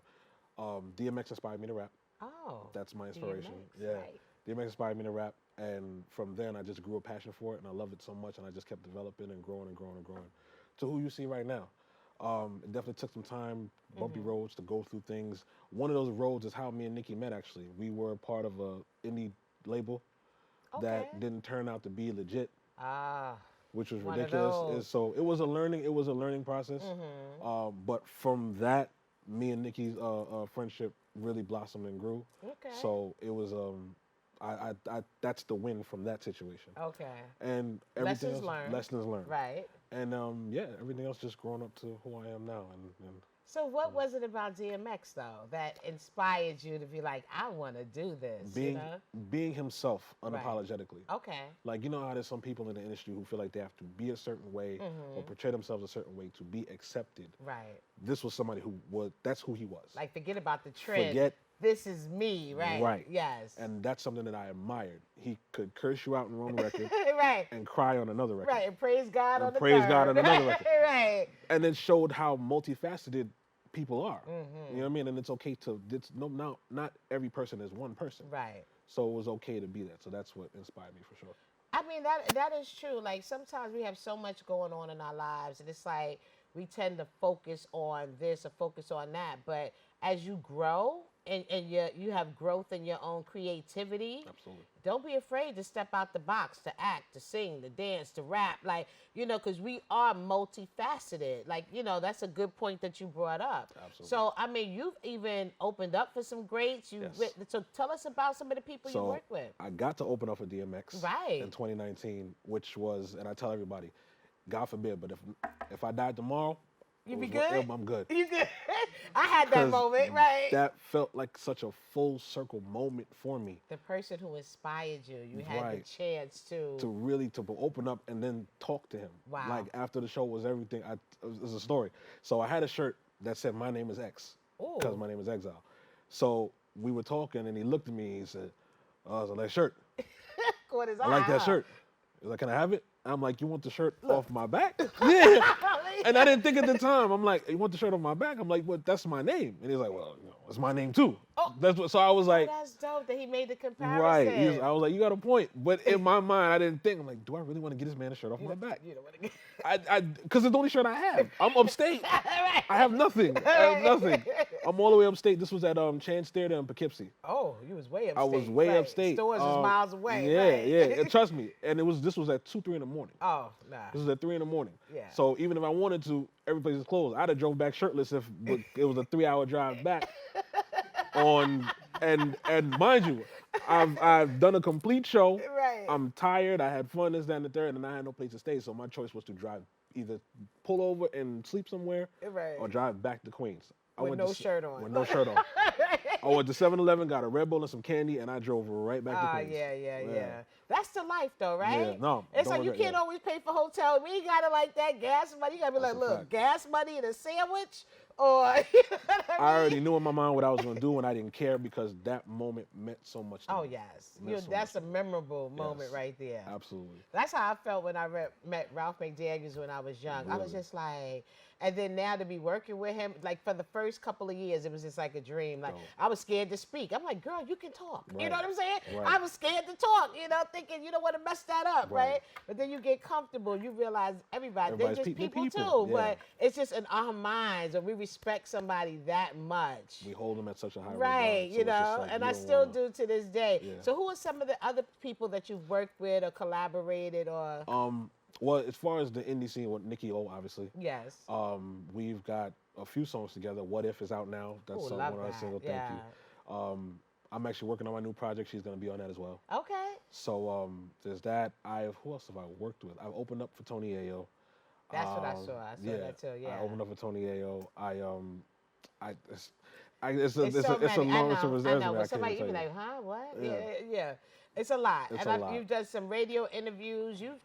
[SPEAKER 8] DMX inspired me to rap.
[SPEAKER 1] Oh.
[SPEAKER 8] That's my inspiration.
[SPEAKER 1] DMX,
[SPEAKER 8] Yeah.
[SPEAKER 1] right.
[SPEAKER 8] DMX inspired me to rap, and from then I just grew a passion for it, and I love it so much, and I just kept developing and growing and growing and growing to who you see right now. It definitely took some time, bumpy roads to go through things. One of those roads is how me and Nikki met, actually. We were part of a indie label that didn't turn out to be legit, which was
[SPEAKER 1] One of
[SPEAKER 8] ridiculous.
[SPEAKER 1] those.
[SPEAKER 8] So it was a learning process. But from that, me and Nikki's friendship really blossomed and grew.
[SPEAKER 1] Okay.
[SPEAKER 8] So it was that's the win from that situation.
[SPEAKER 1] Okay.
[SPEAKER 8] And everything
[SPEAKER 1] Lessons
[SPEAKER 8] else,
[SPEAKER 1] learned.
[SPEAKER 8] lessons learned.
[SPEAKER 1] Right.
[SPEAKER 8] And everything else just grown up to who I am now. And
[SPEAKER 1] So what was it about DMX though that inspired you to be like, I want to do this?
[SPEAKER 8] being himself unapologetically.
[SPEAKER 1] Okay.
[SPEAKER 8] Like, you know how there's some people in the industry who feel like they have to be a certain way or portray themselves a certain way to be accepted.
[SPEAKER 1] Right.
[SPEAKER 8] This was somebody that's who he was.
[SPEAKER 1] Like forget about the trend.
[SPEAKER 8] Forget.
[SPEAKER 1] This is me, right?
[SPEAKER 8] Right.
[SPEAKER 1] Yes.
[SPEAKER 8] And that's something that I admired. He could curse you out on one record
[SPEAKER 1] right.
[SPEAKER 8] and cry on another record.
[SPEAKER 1] Right. And praise God
[SPEAKER 8] And
[SPEAKER 1] on the
[SPEAKER 8] praise
[SPEAKER 1] third.
[SPEAKER 8] God on another record.
[SPEAKER 1] Right.
[SPEAKER 8] And then showed how multifaceted people are. You know what I mean? And it's okay to, not every person is one person.
[SPEAKER 1] Right.
[SPEAKER 8] So it was okay to be that. So that's what inspired me for sure.
[SPEAKER 1] I mean, that is true. Like, sometimes we have so much going on in our lives, and it's like we tend to focus on this or focus on that. But as you grow and you have growth in your own creativity,
[SPEAKER 8] Absolutely.
[SPEAKER 1] don't be afraid to step out the box, to act, to sing, to dance, to rap, like, you know, because we are multifaceted. Like, you know, that's a good point that you brought up.
[SPEAKER 8] Absolutely.
[SPEAKER 1] So, I mean, you've even opened up for some greats. So tell us about some of the people you work with.
[SPEAKER 8] I got to open up for DMX in 2019, which was, and I tell everybody, God forbid, but if I died tomorrow,
[SPEAKER 1] You be good?
[SPEAKER 8] I'm good.
[SPEAKER 1] You good? I had that moment, right?
[SPEAKER 8] That felt like such a full circle moment for me.
[SPEAKER 1] The person who inspired you, you had the chance to
[SPEAKER 8] really open up and then talk to him.
[SPEAKER 1] Wow.
[SPEAKER 8] Like after the show was everything. It was a story. So I had a shirt that said my name is X because my name is Exile. So we were talking and he looked at me and he said, "Oh, it's a nice shirt. I like that shirt." He's like, "Can I have it?" I'm like, "You want the shirt off my back?" Yeah. And I didn't think at the time. I'm like, "You want the shirt off my back?" I'm like, "Well, that's my name." And he's like, "Well, you know, it's my name too." That's what. So I was like,
[SPEAKER 1] that's dope that he made the comparison.
[SPEAKER 8] right. I was like, "You got a point." But in my mind, I didn't think. I'm like, "Do I really want to get this man a shirt off my back?"
[SPEAKER 1] You don't want to get
[SPEAKER 8] Because it's the only shirt I have. I'm upstate.
[SPEAKER 1] Right.
[SPEAKER 8] I have nothing. I'm all the way upstate. This was at Chance Theater in Poughkeepsie.
[SPEAKER 1] Oh, you was way upstate.
[SPEAKER 8] I was way upstate.
[SPEAKER 1] Stores was miles away.
[SPEAKER 8] Yeah,
[SPEAKER 1] right.
[SPEAKER 8] yeah. And trust me. And this was at 2-3 in the morning.
[SPEAKER 1] Oh, nah.
[SPEAKER 8] This was at 3 in the morning.
[SPEAKER 1] Yeah.
[SPEAKER 8] So even if I wanted to, every place is closed. I'd have drove back shirtless if it was a 3-hour drive back. And mind you, I've done a complete show.
[SPEAKER 1] Right.
[SPEAKER 8] I'm tired. I had fun, this, that, and the third, and I had no place to stay. So my choice was to drive, either pull over and sleep somewhere, or drive back to Queens.
[SPEAKER 1] With no shirt on.
[SPEAKER 8] With no shirt on. I went to 7-Eleven, got a Red Bull and some candy, and I drove right back to Queens.
[SPEAKER 1] Yeah. That's the life, though, right?
[SPEAKER 8] Yeah, no.
[SPEAKER 1] It's like you can't always pay for hotel. We ain't got it like that. Gas money. You got to be like, look, gas money and a sandwich, or you know what I mean?
[SPEAKER 8] I already knew in my mind what I was going to do, and I didn't care because that moment meant so much to me.
[SPEAKER 1] Oh, yes. That's a memorable moment right there.
[SPEAKER 8] Absolutely.
[SPEAKER 1] That's how I felt when I met Ralph McDaniels when I was young.
[SPEAKER 8] Really?
[SPEAKER 1] I was just like, and then now to be working with him, like for the first couple of years, it was just like a dream. Like I was scared to speak. I'm like, girl, you can talk. You know what I'm saying?
[SPEAKER 8] Right.
[SPEAKER 1] I was scared to talk, thinking you don't want to mess that up, right? But then you get comfortable. You realize they're just people too.
[SPEAKER 8] Yeah.
[SPEAKER 1] But it's just in our minds, and we respect somebody that much.
[SPEAKER 8] We hold them at such a high regard.
[SPEAKER 1] Right,
[SPEAKER 8] So it's just like,
[SPEAKER 1] and
[SPEAKER 8] you
[SPEAKER 1] I
[SPEAKER 8] don't
[SPEAKER 1] still
[SPEAKER 8] wanna-
[SPEAKER 1] do to this day.
[SPEAKER 8] Yeah.
[SPEAKER 1] So who are some of the other people that you've worked with or collaborated or?
[SPEAKER 8] Well, as far as the indie scene with Nikki O, obviously.
[SPEAKER 1] Yes.
[SPEAKER 8] We've got a few songs together. What If is out now. That's one of our singles. Thank you. I'm actually working on my new project. She's gonna be on that as well.
[SPEAKER 1] Okay.
[SPEAKER 8] So there's that. Who else have I worked with? I've opened up for Tony Ayo.
[SPEAKER 1] That's what I saw. I saw that too. Yeah.
[SPEAKER 8] I opened up for Tony Ayo. It's
[SPEAKER 1] It's
[SPEAKER 8] a
[SPEAKER 1] so many.
[SPEAKER 8] long
[SPEAKER 1] I
[SPEAKER 8] resume.
[SPEAKER 1] know.
[SPEAKER 8] I
[SPEAKER 1] But somebody
[SPEAKER 8] can't
[SPEAKER 1] even
[SPEAKER 8] tell
[SPEAKER 1] like, huh? What?
[SPEAKER 8] Yeah.
[SPEAKER 1] Yeah. It's a lot.
[SPEAKER 8] It's
[SPEAKER 1] and
[SPEAKER 8] a lot.
[SPEAKER 1] You've done some radio interviews. You've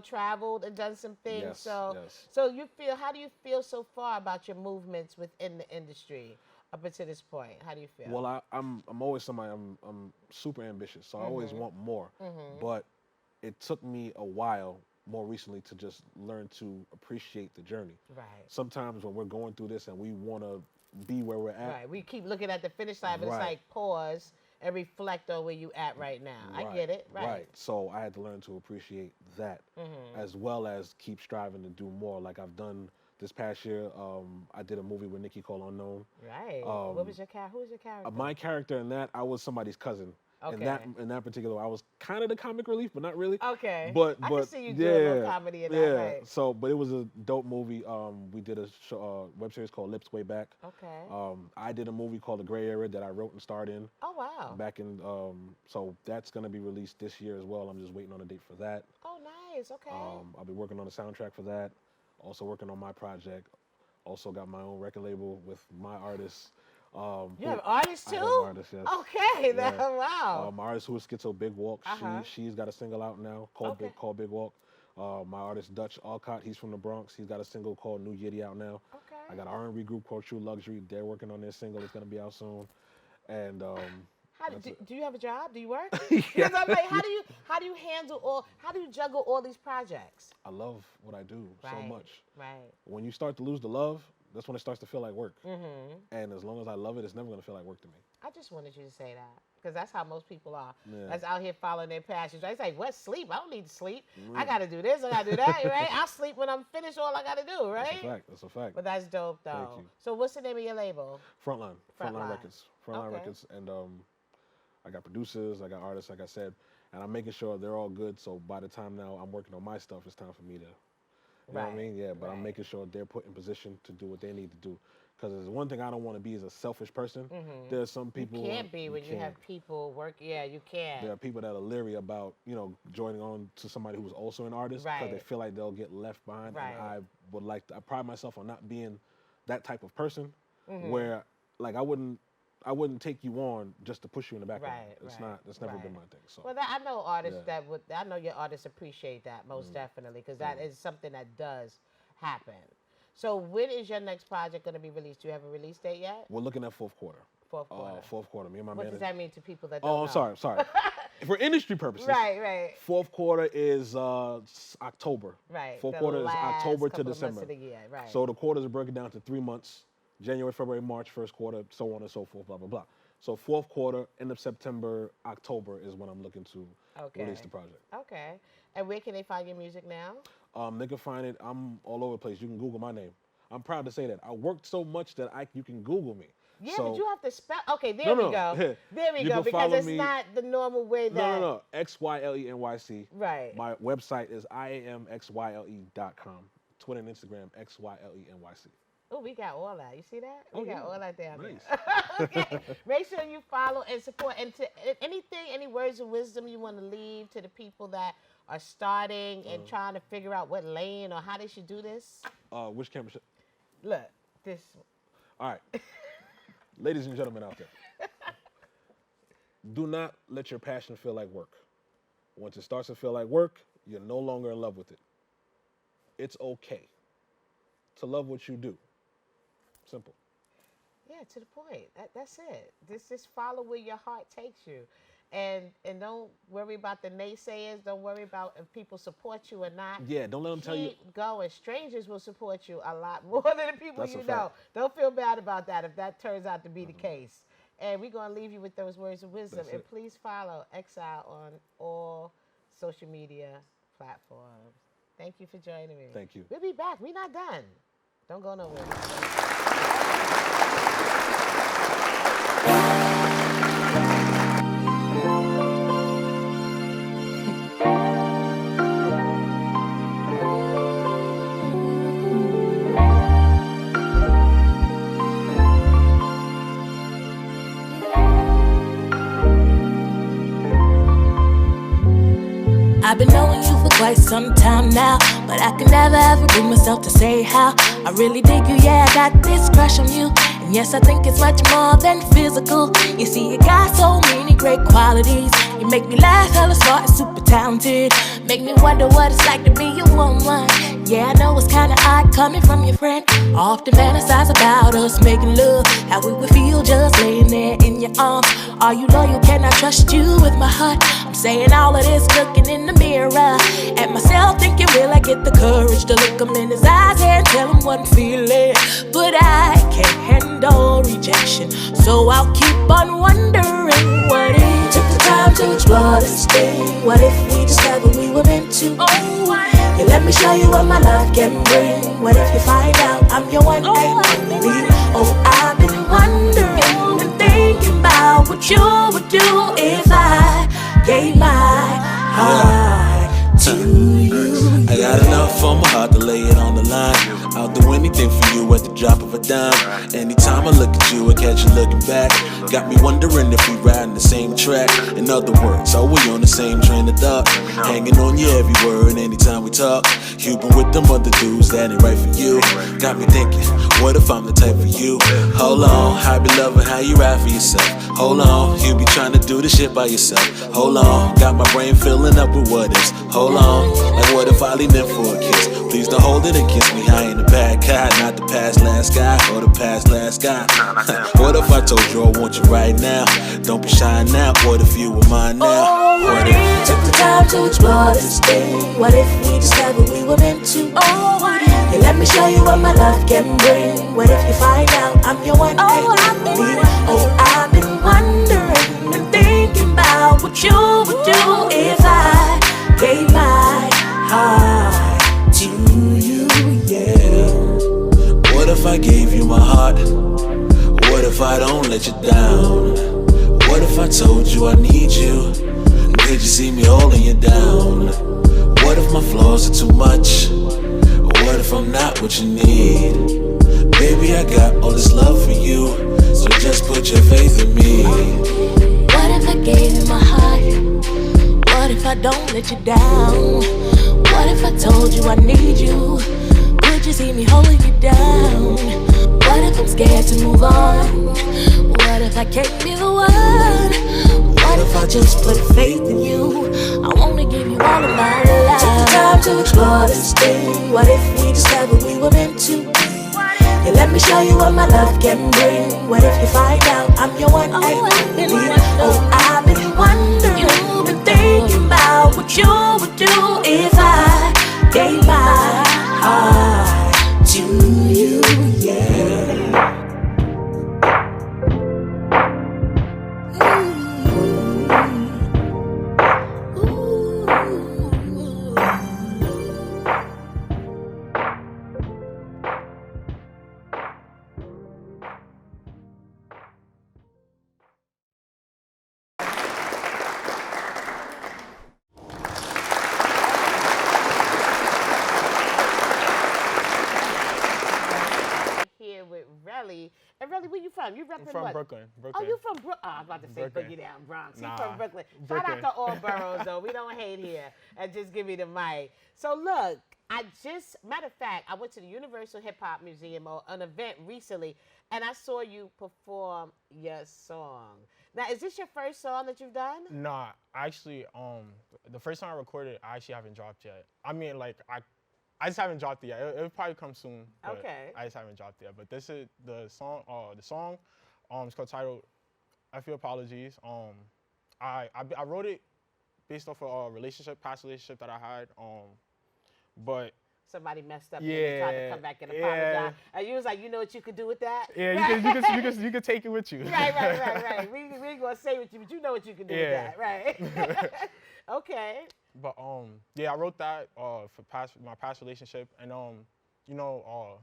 [SPEAKER 1] traveled and done some things.
[SPEAKER 8] Yes,
[SPEAKER 1] so
[SPEAKER 8] yes.
[SPEAKER 1] so how do you feel so far about your movements within the industry up until this point? How do you feel?
[SPEAKER 8] Well, I'm always somebody. I'm super ambitious, so I always want more. But it took me a while, more recently, to just learn to appreciate the journey.
[SPEAKER 1] Right.
[SPEAKER 8] Sometimes when we're going through this and we want to be where we're at,
[SPEAKER 1] Right. We keep looking at the finish line, but it's
[SPEAKER 8] Right.
[SPEAKER 1] like pause and reflect on where you at right now. I get it. Right.
[SPEAKER 8] So I had to learn to appreciate that, as well as keep striving to do more. Like I've done this past year. I did a movie with Nikki called Unknown.
[SPEAKER 1] Right. What was your character? Who was your character?
[SPEAKER 8] My character in that, I was somebody's cousin.
[SPEAKER 1] Okay.
[SPEAKER 8] In that particular, I was kind of the comic relief, but not really.
[SPEAKER 1] Okay.
[SPEAKER 8] But
[SPEAKER 1] I can see you doing a little comedy in that, right?
[SPEAKER 8] So, but it was a dope movie. We did a web series called Lips Way Back.
[SPEAKER 1] Okay.
[SPEAKER 8] I did a movie called The Gray Area that I wrote and starred in.
[SPEAKER 1] Oh wow.
[SPEAKER 8] Back in, so that's gonna be released this year as well. I'm just waiting on a date for that.
[SPEAKER 1] Oh nice. Okay.
[SPEAKER 8] I'll be working on the soundtrack for that. Also working on my project. Also got my own record label with my artists.
[SPEAKER 1] You have artists too?
[SPEAKER 8] I have artists, yes.
[SPEAKER 1] Okay.
[SPEAKER 8] Yeah.
[SPEAKER 1] Wow.
[SPEAKER 8] My artist who is Schizo Big Walk, she's got a single out now called Big Walk. My artist Dutch Alcott, he's from the Bronx. He's got a single called New Yiddy out now.
[SPEAKER 1] Okay.
[SPEAKER 8] I got an R&B group called True Luxury. They're working on their single. It's gonna be out soon. And
[SPEAKER 1] do you have a job? Do you work? Because I'm like, how do you juggle all these projects?
[SPEAKER 8] I love what I do so much.
[SPEAKER 1] Right.
[SPEAKER 8] When you start to lose the love, that's when it starts to feel like work. And as long as I love it, it's never gonna feel like work to me.
[SPEAKER 1] I just wanted you to say that. because that's how most people are.
[SPEAKER 8] Yeah.
[SPEAKER 1] That's out here following their passions. I say, what sleep? I don't need to sleep. I got to do this. I got to do that, right? I'll sleep when I'm finished. All I got to do, right?
[SPEAKER 8] That's a fact. That's a fact.
[SPEAKER 1] But that's dope, though.
[SPEAKER 8] Thank you.
[SPEAKER 1] So what's the name of your label?
[SPEAKER 8] Frontline
[SPEAKER 1] Frontline.
[SPEAKER 8] Records. Frontline
[SPEAKER 1] Okay.
[SPEAKER 8] Records. And I got producers, I got artists, like I said, and I'm making sure they're all good. So by the time now I'm working on my stuff, it's time for me to, you know what I mean? Yeah, but I'm making sure they're put in position to do what they need to do. Because there's one thing I don't want to be is a selfish person. There's some people
[SPEAKER 1] You can't be when you have people work. Yeah, you can't.
[SPEAKER 8] There are people that are leery about, you know, joining on to somebody who's also an artist because they feel like they'll get left behind.
[SPEAKER 1] Right.
[SPEAKER 8] And I would like to, I pride myself on not being that type of person where, like, I wouldn't take you on just to push you in the background. That's never been my thing. So.
[SPEAKER 1] Well, I know artists that would. I know your artists appreciate that most definitely because that is something that does happen. So when is your next project going to be released? Do you have a release date yet?
[SPEAKER 8] We're looking at fourth quarter.
[SPEAKER 1] Fourth quarter.
[SPEAKER 8] Fourth quarter. Me and my
[SPEAKER 1] What
[SPEAKER 8] manager.
[SPEAKER 1] does that mean to people that don't know?
[SPEAKER 8] I'm sorry. For industry purposes.
[SPEAKER 1] Right.
[SPEAKER 8] Fourth quarter is October.
[SPEAKER 1] Right.
[SPEAKER 8] Fourth
[SPEAKER 1] the
[SPEAKER 8] quarter is
[SPEAKER 1] last
[SPEAKER 8] October to
[SPEAKER 1] couple of
[SPEAKER 8] December.
[SPEAKER 1] months of the year. Right.
[SPEAKER 8] So the quarters are broken down to 3 months: January, February, March, first quarter, so on and so forth, blah blah blah. So fourth quarter, end of September, October is when I'm looking to release the project.
[SPEAKER 1] Okay. And where can they find your music now?
[SPEAKER 8] They can find it. I'm all over the place. You can Google my name. I'm proud to say that. I worked so much that you can Google me.
[SPEAKER 1] Yeah,
[SPEAKER 8] so,
[SPEAKER 1] but you have to spell. Okay, there we go. There we
[SPEAKER 8] You
[SPEAKER 1] go.
[SPEAKER 8] can
[SPEAKER 1] Because
[SPEAKER 8] follow
[SPEAKER 1] it's
[SPEAKER 8] me-
[SPEAKER 1] not the normal way that.
[SPEAKER 8] No. XYLE NYC.
[SPEAKER 1] Right.
[SPEAKER 8] My website is IamXYLE.com. Twitter and Instagram, XYLE NYC.
[SPEAKER 1] Oh, we got all that. You see that? We got all that down
[SPEAKER 8] Nice.
[SPEAKER 1] there. Okay. Make sure you follow and support. And to any words of wisdom you want to leave to the people that are starting and trying to figure out what lane or how they should do this?
[SPEAKER 8] Which camera should?
[SPEAKER 1] Look, this.
[SPEAKER 8] All right. Ladies and gentlemen out there, do not let your passion feel like work. Once it starts to feel like work, you're no longer in love with it. It's okay to love what you do. Simple.
[SPEAKER 1] Yeah, to the point. That's it. Just follow where your heart takes you. And don't worry about the naysayers. Don't worry about if people support you or not.
[SPEAKER 8] Yeah, don't let them tell you.
[SPEAKER 1] Keep going. Strangers will support you a lot more than the people
[SPEAKER 8] That's
[SPEAKER 1] you
[SPEAKER 8] a
[SPEAKER 1] know.
[SPEAKER 8] fact.
[SPEAKER 1] Don't feel bad about that if that turns out to be the case. And we're going to leave you with those words of wisdom.
[SPEAKER 8] That's
[SPEAKER 1] And
[SPEAKER 8] it.
[SPEAKER 1] please follow Exile on all social media platforms. Thank you for joining me.
[SPEAKER 8] Thank you.
[SPEAKER 1] We'll be back. We're not done. Don't go nowhere.
[SPEAKER 5] I've been knowing you for quite some time now, but I can never ever bring myself to say how I really dig you. Yeah, I got this crush on you, and yes, I think it's much more than physical. You see, you got so many great qualities. You make me laugh, hella smart and super talented. Make me wonder what it's like to be your woman. Yeah, I know it's kinda odd coming from your friend. I often fantasize about us making love, how we would feel just laying there in your arms. Are you loyal? Can I trust you with my heart? I'm saying all of this looking in the mirror at myself, thinking, will I get the courage to look him in his eyes and tell him what I'm feeling? But I can't handle rejection, so I'll keep on wondering what if took the time to explore this thing. What if we discovered we were meant to? You let me show you what my love can bring. What if you find out I'm your one and only? Oh, I've been wondering and thinking about what you would do if I gave my heart to you.
[SPEAKER 6] I got enough on my heart to lay it on the line. I'll do anything for you at the drop of a dime. Anytime I look at you, I catch you looking back. Got me wondering if we riding the same track. In other words, are we on the same train of thought? Hanging on your every word anytime we talk. You been with them other dudes that ain't right for you. Got me thinking, what if I'm the type for you? Hold on, I be loving how you ride for yourself. Hold on, you be trying to do this shit by yourself. Hold on, got my brain filling up with what ifs. Hold on, like what if I lean in for a kiss? Please don't hold it and kiss me. I ain't a bad guy, not the past last guy or the past last guy. What if I told you I want you right now? Don't be shy now. What if you were mine now?
[SPEAKER 5] What if we took the time to explore this thing? What if we discovered we were meant to? You let me show you what my love can bring. What if you find out I'm your one and only? Oh, I've been wondering and thinking
[SPEAKER 4] what you would do if I gave my heart to you, yeah.
[SPEAKER 6] What if I gave you my heart? What if I don't let you down? What if I told you I need you? Could you see me holding you down? What if my flaws are too much? What if I'm not what you need? Baby, I got all this love for you, so just put your faith in me.
[SPEAKER 4] What if I gave you my heart? What if I don't let you down? What if I told you I need you? Could you see me holding you down? What if I'm scared to move on? What if I can't be the one? What if I just put faith in you? I wanna give you all of my life. Take the time to explore this thing. What if we discovered we were meant to be? Yeah, let me show you what my love can bring. What if you find out I'm your one and only? Oh, I've been wondering, you've been thinking about what you would do if I gave my heart to you, yeah.
[SPEAKER 1] Here with Relly. And Relly, where you from? You repping
[SPEAKER 9] From
[SPEAKER 1] what?
[SPEAKER 9] Brooklyn.
[SPEAKER 1] Oh, you from Brooklyn? Oh, I was about to say
[SPEAKER 9] Brooklyn.
[SPEAKER 1] Boogie Down Bronx.
[SPEAKER 9] Nah,
[SPEAKER 1] He's from Brooklyn. Shout
[SPEAKER 9] Brooklyn.
[SPEAKER 1] out to all boroughs, though. We don't hate here. And just give me the mic. So, look, matter of fact, I went to the Universal Hip Hop Museum or an event recently, and I saw you perform your song. Now, is this your first song that you've done?
[SPEAKER 9] Nah, actually, the first time I recorded, I actually haven't dropped yet. I mean, like, I just haven't dropped it yet. It'll probably come soon. But
[SPEAKER 1] Okay.
[SPEAKER 9] I just haven't dropped it yet. But this is the song. The song, it's called titled "I Feel Apologies." I wrote it based off of a past relationship that I had. But
[SPEAKER 1] Somebody messed up
[SPEAKER 9] Yeah,
[SPEAKER 1] and they tried to come back and apologize. And you was like, you know what you could do with that?
[SPEAKER 9] yeah, you can take it with you.
[SPEAKER 1] Right. We ain't gonna say with you, but you know what you can do with
[SPEAKER 9] Yeah.
[SPEAKER 1] that, right? Okay.
[SPEAKER 9] But yeah, I wrote that for my past relationship, and you know,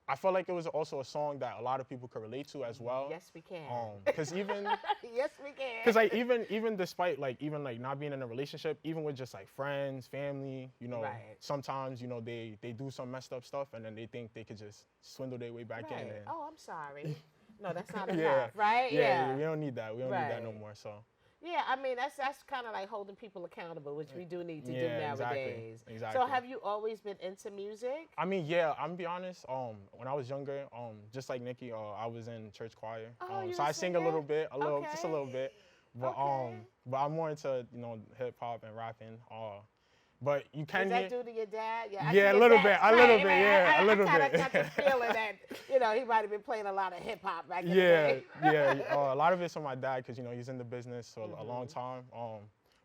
[SPEAKER 9] I felt like it was also a song that a lot of people could relate to as well.
[SPEAKER 1] Yes, we can.
[SPEAKER 9] Because even
[SPEAKER 1] Yes, we can.
[SPEAKER 9] because like even despite like not being in a relationship, even with just like friends, family, you know,
[SPEAKER 1] Right.
[SPEAKER 9] sometimes you know they do some messed up stuff and then they think they could just swindle their way back in.
[SPEAKER 1] Right.
[SPEAKER 9] And
[SPEAKER 1] Oh, I'm sorry. No, that's not
[SPEAKER 9] yeah,
[SPEAKER 1] enough, right?
[SPEAKER 9] yeah, we don't need that. We don't need that no
[SPEAKER 1] Right.
[SPEAKER 9] more. So.
[SPEAKER 1] Yeah, I mean that's kind of like holding people accountable, which we do need to do
[SPEAKER 9] Yeah, exactly,
[SPEAKER 1] nowadays.
[SPEAKER 9] exactly.
[SPEAKER 1] So have you always been into music?
[SPEAKER 9] I mean, yeah, I'm gonna be honest. When I was younger, just like Nikki, I was in church choir.
[SPEAKER 1] Oh, you
[SPEAKER 9] so
[SPEAKER 1] a
[SPEAKER 9] I sing a
[SPEAKER 1] singer?
[SPEAKER 9] little bit, just a
[SPEAKER 1] Okay.
[SPEAKER 9] little bit. But
[SPEAKER 1] Okay.
[SPEAKER 9] but I'm more into hip hop and rapping. But you can
[SPEAKER 1] Is that
[SPEAKER 9] get
[SPEAKER 1] due to your dad? I
[SPEAKER 9] Yeah,
[SPEAKER 1] see
[SPEAKER 9] a
[SPEAKER 1] your
[SPEAKER 9] little
[SPEAKER 1] dad-
[SPEAKER 9] bit, a little
[SPEAKER 1] right,
[SPEAKER 9] bit,
[SPEAKER 1] right.
[SPEAKER 9] yeah, a little
[SPEAKER 1] I kind of
[SPEAKER 9] bit.
[SPEAKER 1] got the feeling that he might have been playing a lot of hip hop back in the
[SPEAKER 9] yeah,
[SPEAKER 1] day.
[SPEAKER 9] yeah. A lot of it's from my dad because he's in the business for a long time.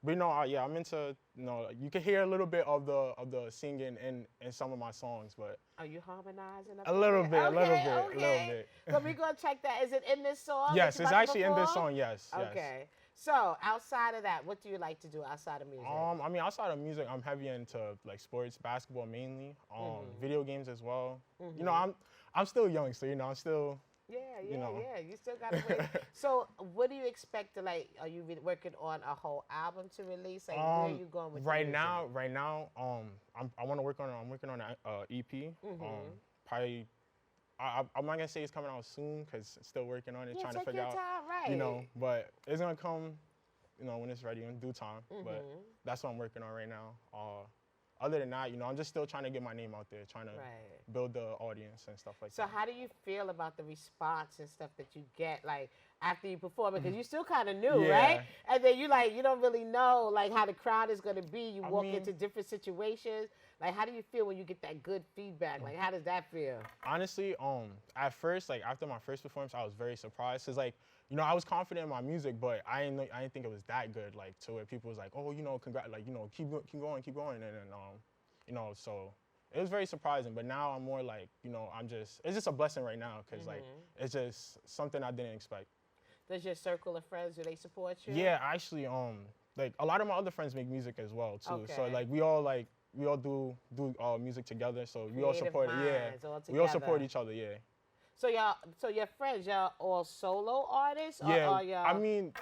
[SPEAKER 9] But yeah, I'm into you can hear a little bit of the singing in some of my songs, but
[SPEAKER 1] Are you harmonizing? up
[SPEAKER 9] a little
[SPEAKER 1] there?
[SPEAKER 9] bit, a little
[SPEAKER 1] Okay,
[SPEAKER 9] bit,
[SPEAKER 1] okay.
[SPEAKER 9] a little bit.
[SPEAKER 1] So we're gonna check that. Is it in this song?
[SPEAKER 9] Yes,
[SPEAKER 1] that you
[SPEAKER 9] it's
[SPEAKER 1] about to
[SPEAKER 9] actually in this
[SPEAKER 1] perform?
[SPEAKER 9] song. Yes.
[SPEAKER 1] Okay. So outside of that, what do you like to do outside of music?
[SPEAKER 9] I mean, outside of music, I'm heavy into like sports, basketball mainly, video games as well. You know, I'm still young, so I'm still.
[SPEAKER 1] Yeah. You still got to wait. So, what do you expect to like? Are you working on a whole album to release? Like, where are you going with
[SPEAKER 9] right
[SPEAKER 1] the
[SPEAKER 9] now?
[SPEAKER 1] music?
[SPEAKER 9] Right now, I want to work on. I'm working on an EP. Probably. I'm not gonna say it's coming out soon because still working on it,
[SPEAKER 1] Yeah,
[SPEAKER 9] trying to
[SPEAKER 1] take
[SPEAKER 9] figure
[SPEAKER 1] your
[SPEAKER 9] out.
[SPEAKER 1] time, right?
[SPEAKER 9] But it's gonna come. When it's ready in due time. But that's what I'm working on right now. Other than that, I'm just still trying to get my name out there, trying to build the audience and stuff like
[SPEAKER 1] So
[SPEAKER 9] that.
[SPEAKER 1] how do you feel about the response and stuff that you get, like, after you perform? Because you still kind of new,
[SPEAKER 9] Yeah.
[SPEAKER 1] right? And then you don't really know, like, how the crowd is going to be. You walk
[SPEAKER 9] mean-
[SPEAKER 1] into different situations. Like, how do you feel when you get that good feedback? Like, how does that feel?
[SPEAKER 9] Honestly, at first, like after my first performance, I was very surprised. Cause like, I was confident in my music, but I didn't think it was that good. Like to where people was like, oh, congrats, like keep going, and then so it was very surprising. But now I'm more like, it's just a blessing right now, cause like it's just something I didn't expect.
[SPEAKER 1] Does your circle of friends, do they support you?
[SPEAKER 9] Yeah, actually, like a lot of my other friends make music as well too. So
[SPEAKER 1] Okay.
[SPEAKER 9] like we all do music together. So we all
[SPEAKER 1] Creative
[SPEAKER 9] support it. Yeah,
[SPEAKER 1] minds all
[SPEAKER 9] we all support
[SPEAKER 1] together.
[SPEAKER 9] each other. Yeah.
[SPEAKER 1] So your friends, y'all all solo artists? Or
[SPEAKER 9] Yeah.
[SPEAKER 1] are y'all...
[SPEAKER 9] I mean,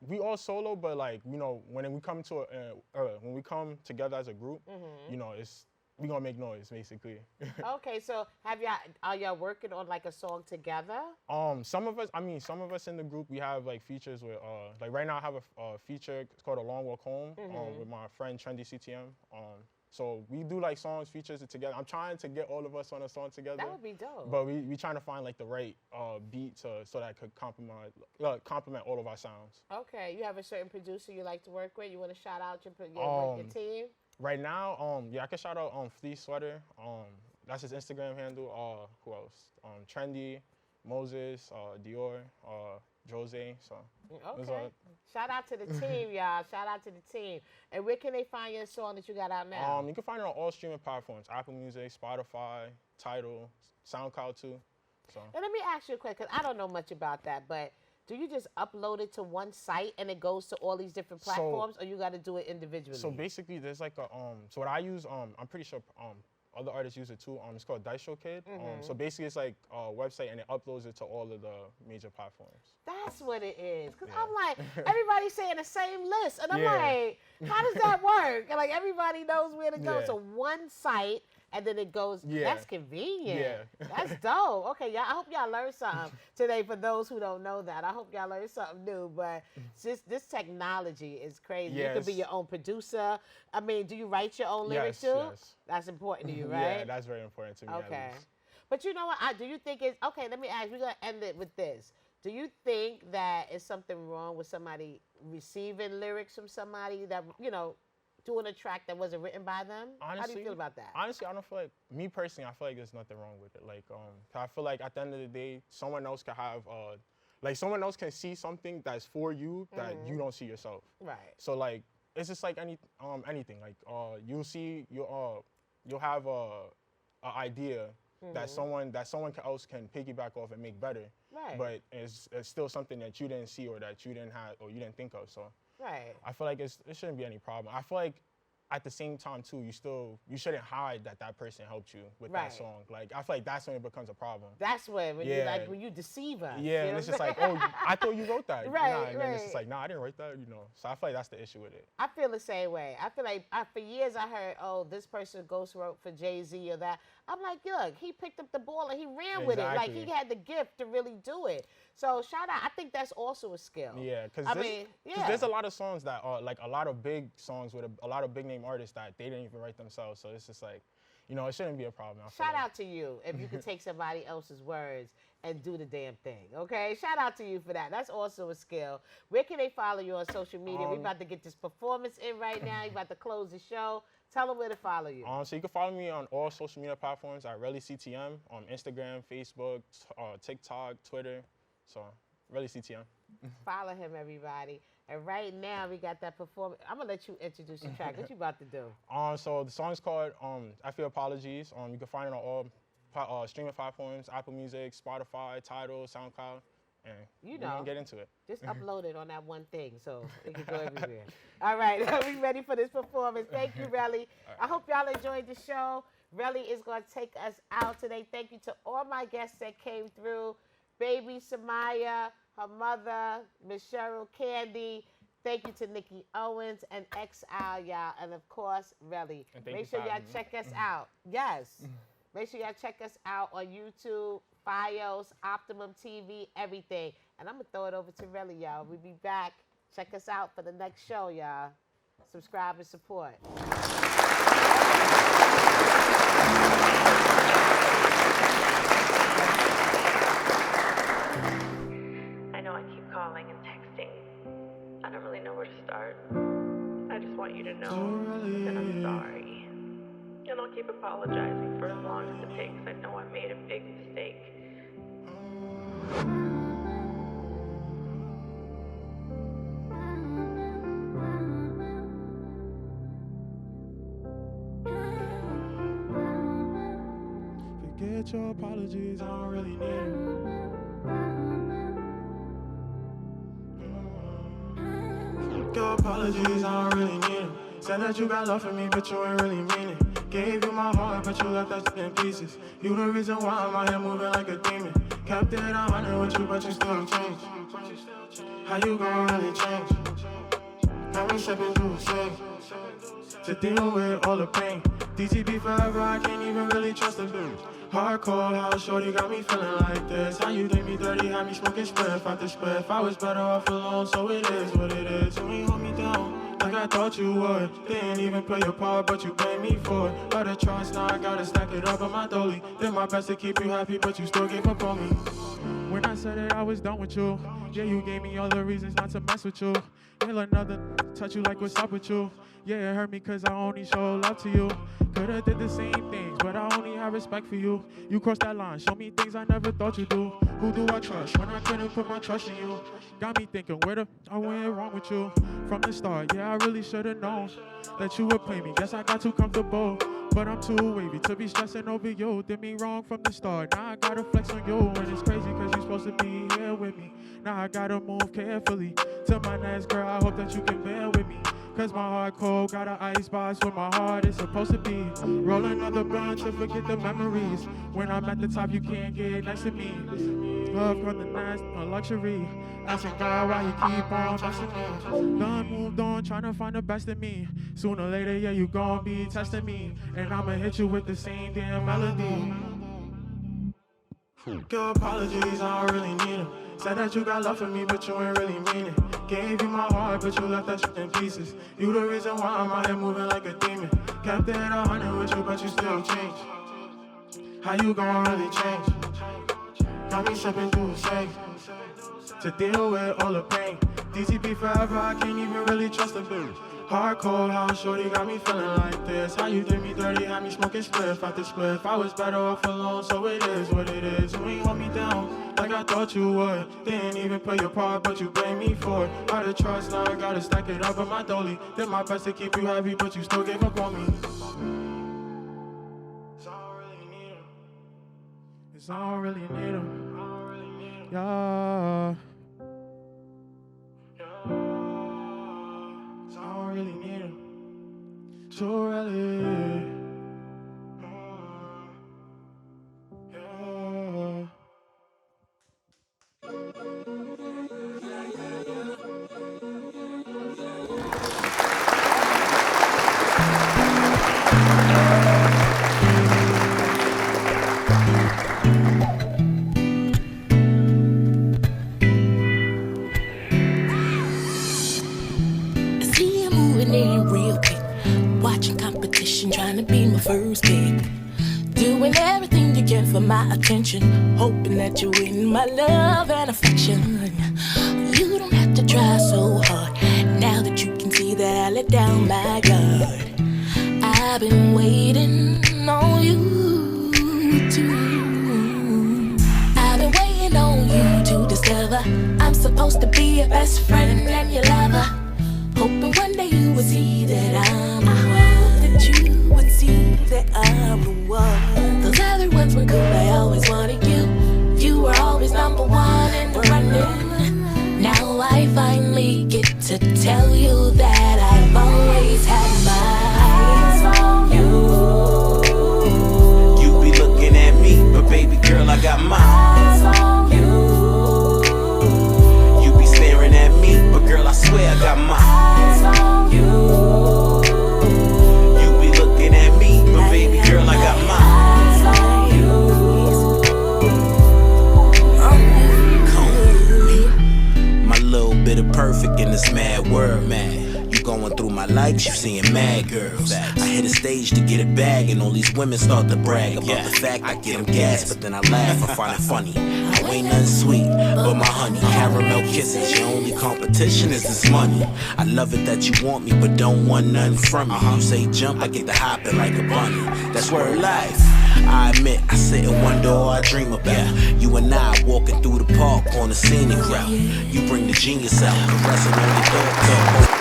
[SPEAKER 9] we all solo, but like when we come to when we come together as a group, we gonna make noise basically.
[SPEAKER 1] Okay, so are y'all working on like a song together?
[SPEAKER 9] Some of us in the group, we have like features with like right now I have a feature. It's called A Long Walk Home with my friend Trendy CTM. So we do like songs, features together. I'm trying to get all of us on a song together.
[SPEAKER 1] That would be dope.
[SPEAKER 9] But we trying to find like the right beat so that could complement all of our sounds.
[SPEAKER 1] Okay, you have a certain producer you like to work with? You want to shout out your team?
[SPEAKER 9] Right now, yeah, I can shout out Flea Sweater. That's his Instagram handle. Who else? Trendy, Moses, Dior, Jose. So.
[SPEAKER 1] Okay. Shout out to the team, y'all. Shout out to the team. And where can they find your song that you got out now?
[SPEAKER 9] You can find it on all streaming platforms: Apple Music, Spotify, Tidal, SoundCloud too. So.
[SPEAKER 1] And let me ask you a question, because I don't know much about that, but do you just upload it to one site and it goes to all these different platforms, or you got to do it individually?
[SPEAKER 9] So basically, there's like a so what I use, I'm pretty sure other artists use it too. It's called Dice Show Kid. So basically, it's like a website and it uploads it to all of the major platforms.
[SPEAKER 1] That's what it is. Because I'm like, everybody's saying the same list. And I'm like, how does that work? And like, everybody knows where to go. So one site, and then it goes, that's convenient.
[SPEAKER 9] Yeah.
[SPEAKER 1] That's dope. Okay, y'all, I hope y'all learned something today for those who don't know that. I hope y'all learned something new. But just this technology is crazy. You could be your own producer. I mean, do you write your own lyrics too?
[SPEAKER 9] Yes.
[SPEAKER 1] That's important to you, right?
[SPEAKER 9] Yeah, that's very important to me.
[SPEAKER 1] Okay. But you know what? Do you think it's, okay, let me ask, we're going to end it with this. Do you think that is something wrong with somebody receiving lyrics from somebody that, doing a track that wasn't written by them?
[SPEAKER 9] Honestly,
[SPEAKER 1] how do you feel about that?
[SPEAKER 9] Honestly, I don't feel like, me personally, I feel like there's nothing wrong with it. Like, I feel like at the end of the day, someone else can have, someone else can see something that's for you that you don't see yourself.
[SPEAKER 1] Right.
[SPEAKER 9] So like, it's just like anything. Like, you'll have a idea that someone else can piggyback off and make better.
[SPEAKER 1] Right.
[SPEAKER 9] But it's still something that you didn't see or that you didn't have or you didn't think of. So.
[SPEAKER 1] Right.
[SPEAKER 9] I feel like it shouldn't be any problem. I feel like at the same time too, you shouldn't hide that person helped you with that song. Like I feel like that's when it becomes a problem.
[SPEAKER 1] That's when you deceive us.
[SPEAKER 9] Yeah, and it's just like, oh, I thought you wrote that.
[SPEAKER 1] Right,
[SPEAKER 9] and then it's just like, nah, I didn't write that. So I feel like that's the issue with it.
[SPEAKER 1] I feel the same way. I feel like for years I heard, oh, this person ghost wrote for Jay-Z or that. I'm like, look, he picked up the ball and he ran with it. Like he had the gift to really do it. So shout out. I think that's also a skill.
[SPEAKER 9] Yeah, because there's a lot of songs that are like a lot of big songs with a lot of big name artists that they didn't even write themselves. So it's just like, it shouldn't be a problem. Shout
[SPEAKER 1] out to you if you could take somebody else's words and do the damn thing, okay? Shout out to you for that. That's also a skill. Where can they follow you on social media? We're about to get this performance in right now. You're about to close the show. Tell them where to follow you.
[SPEAKER 9] So you can follow me on all social media platforms at Relly CTM on Instagram, Facebook, TikTok, Twitter. So Relly CTM.
[SPEAKER 1] Follow him, everybody. And right now we got that performance. I'm gonna let you introduce the track. What you about to do?
[SPEAKER 9] So the song's called I Feel Apologies. You can find it on all streaming platforms: Apple Music, Spotify, Tidal, SoundCloud. And we're gonna get into it.
[SPEAKER 1] Just upload it on that one thing so it can go everywhere. All right, are we ready for this performance? Thank you, Relly. I hope y'all enjoyed the show. Relly is gonna take us out today. Thank you to all my guests that came through. Baby Shamaya, her mother, Miss Cheryl, Kandi. Thank you to Nikki Owens and Exile, y'all. And of course, Relly. Make sure y'all check us out. Yes. Make sure y'all check us out on YouTube, Fios, Optimum TV, everything. And I'm going to throw it over to Relly, y'all. We'll be back. Check us out for the next show, y'all. Subscribe and support.
[SPEAKER 10] I know I keep calling and texting. I don't really know where to start. I just want you to know that I'm sorry. And I'll keep apologizing for as long as it takes. I know I made a big mistake.
[SPEAKER 6] Forget your apologies, I don't really need them.
[SPEAKER 11] Your apologies, I don't really need them. Said that you got love for me, but you ain't really mean it. Gave you my heart, but you left that shit in pieces. You the reason why I'm out here moving like a demon. Kept it 100 with you, but you still change. How you gon' really change? Got me stepping through the shade to deal with all the pain. DTB forever, I can't even really trust the bitch. Hardcore, how shorty got me feeling like this. How you did me dirty, had me smoking spliff after spliff. I was better off alone, so it is what it is. You ain't hold me down like I thought you would. Didn't even play your part, but you blamed me for it. Out of trust, now I gotta stack it up on my dolly. Did my best to keep you happy, but you still gave up on me. When I said that I was done with you, yeah, you gave me all the reasons not to mess with you. Ain't let another touch you like what's up with you. Yeah, it hurt me cause I only show love to you. Could've did the same things, but I only have respect for you. You crossed that line, show me things I never thought you'd do. Who do I trust when I couldn't put my trust in you? Got me thinking, where the I went wrong with you? From the start, yeah, I really should've known that you would play me. Guess I got too comfortable, but I'm too wavy to be stressing over you. Did me wrong from the start, now I gotta flex on you. And it's crazy cause you're supposed to be here with me. Now I gotta move carefully to my next girl, I hope that you can bear with me. Cause my heart cold, got an ice box where my heart is supposed to be. Roll another blunt to forget the memories. When I'm at the top, you can't get next to me. Love from the nest, a luxury. Asking God why you keep on trusting me. Done moved on, trying to find the best in me. Sooner or later, yeah, you gon' be testing me. And I'ma hit you with the same damn melody. Your apologies, I don't really need them. Said that you got love for me, but you ain't really mean it. Gave you my heart, but you left that shit in pieces. You the reason why I'm out here moving like a demon. Kept it 100 with you, but you still change. How you gon' really change? Got me stepping through the shade to deal with all the pain. DTB forever, I can't even really trust the bitch. Hardcore, how shorty got me feeling like this. How you did me dirty, had me smoking spliff after spliff. I was better off alone, so it is what it is. You ain't hold me down like I thought you would. Didn't even play your part, but you blame me for it. Out of trust, now I gotta stack it up on my dolly. Did my best to keep you happy, but you still gave up on me. It's all I really need 'em. It's all I really need 'em. Yeah. I don't really need him. So really. Yeah.
[SPEAKER 4] Trying to be my first pick, doing everything you can for my attention, hoping that you win my love and affection. You don't have to try so hard, now that you can see that I let down my guard. I've been waiting on you to. I've been waiting on you to discover I'm supposed to be your best friend and your lover. Hoping one day you would see that I'm the one, that you would see that I'm the one. Those other ones were cool, I always wanted you. You were always number one in the running. Now I finally get to tell you that I've always had my eyes on you.
[SPEAKER 12] You be looking at me, but baby girl, I got my eyes on you. You be staring at me, but girl, I swear I got my eyes on you. You be looking at me, but baby girl, I got my eyes on you. Come with me. My little bit of perfect in this mad world, man. You going through my likes, you seeing mad girls. I hit a stage to get a bag, and all these women start to brag about the fact I get them gas, but then I laugh, I find it funny. I ain't nothing sweet, but my honey, caramel kisses. Your only competition is this money. I love it that you want me, but don't want nothing from me. You say jump, I get to hopping like a bunny. That's word life. I admit, I sit and wonder all I dream about. You and I walking through the park on a scenic route. You bring the genius out, caressing on your thoughts.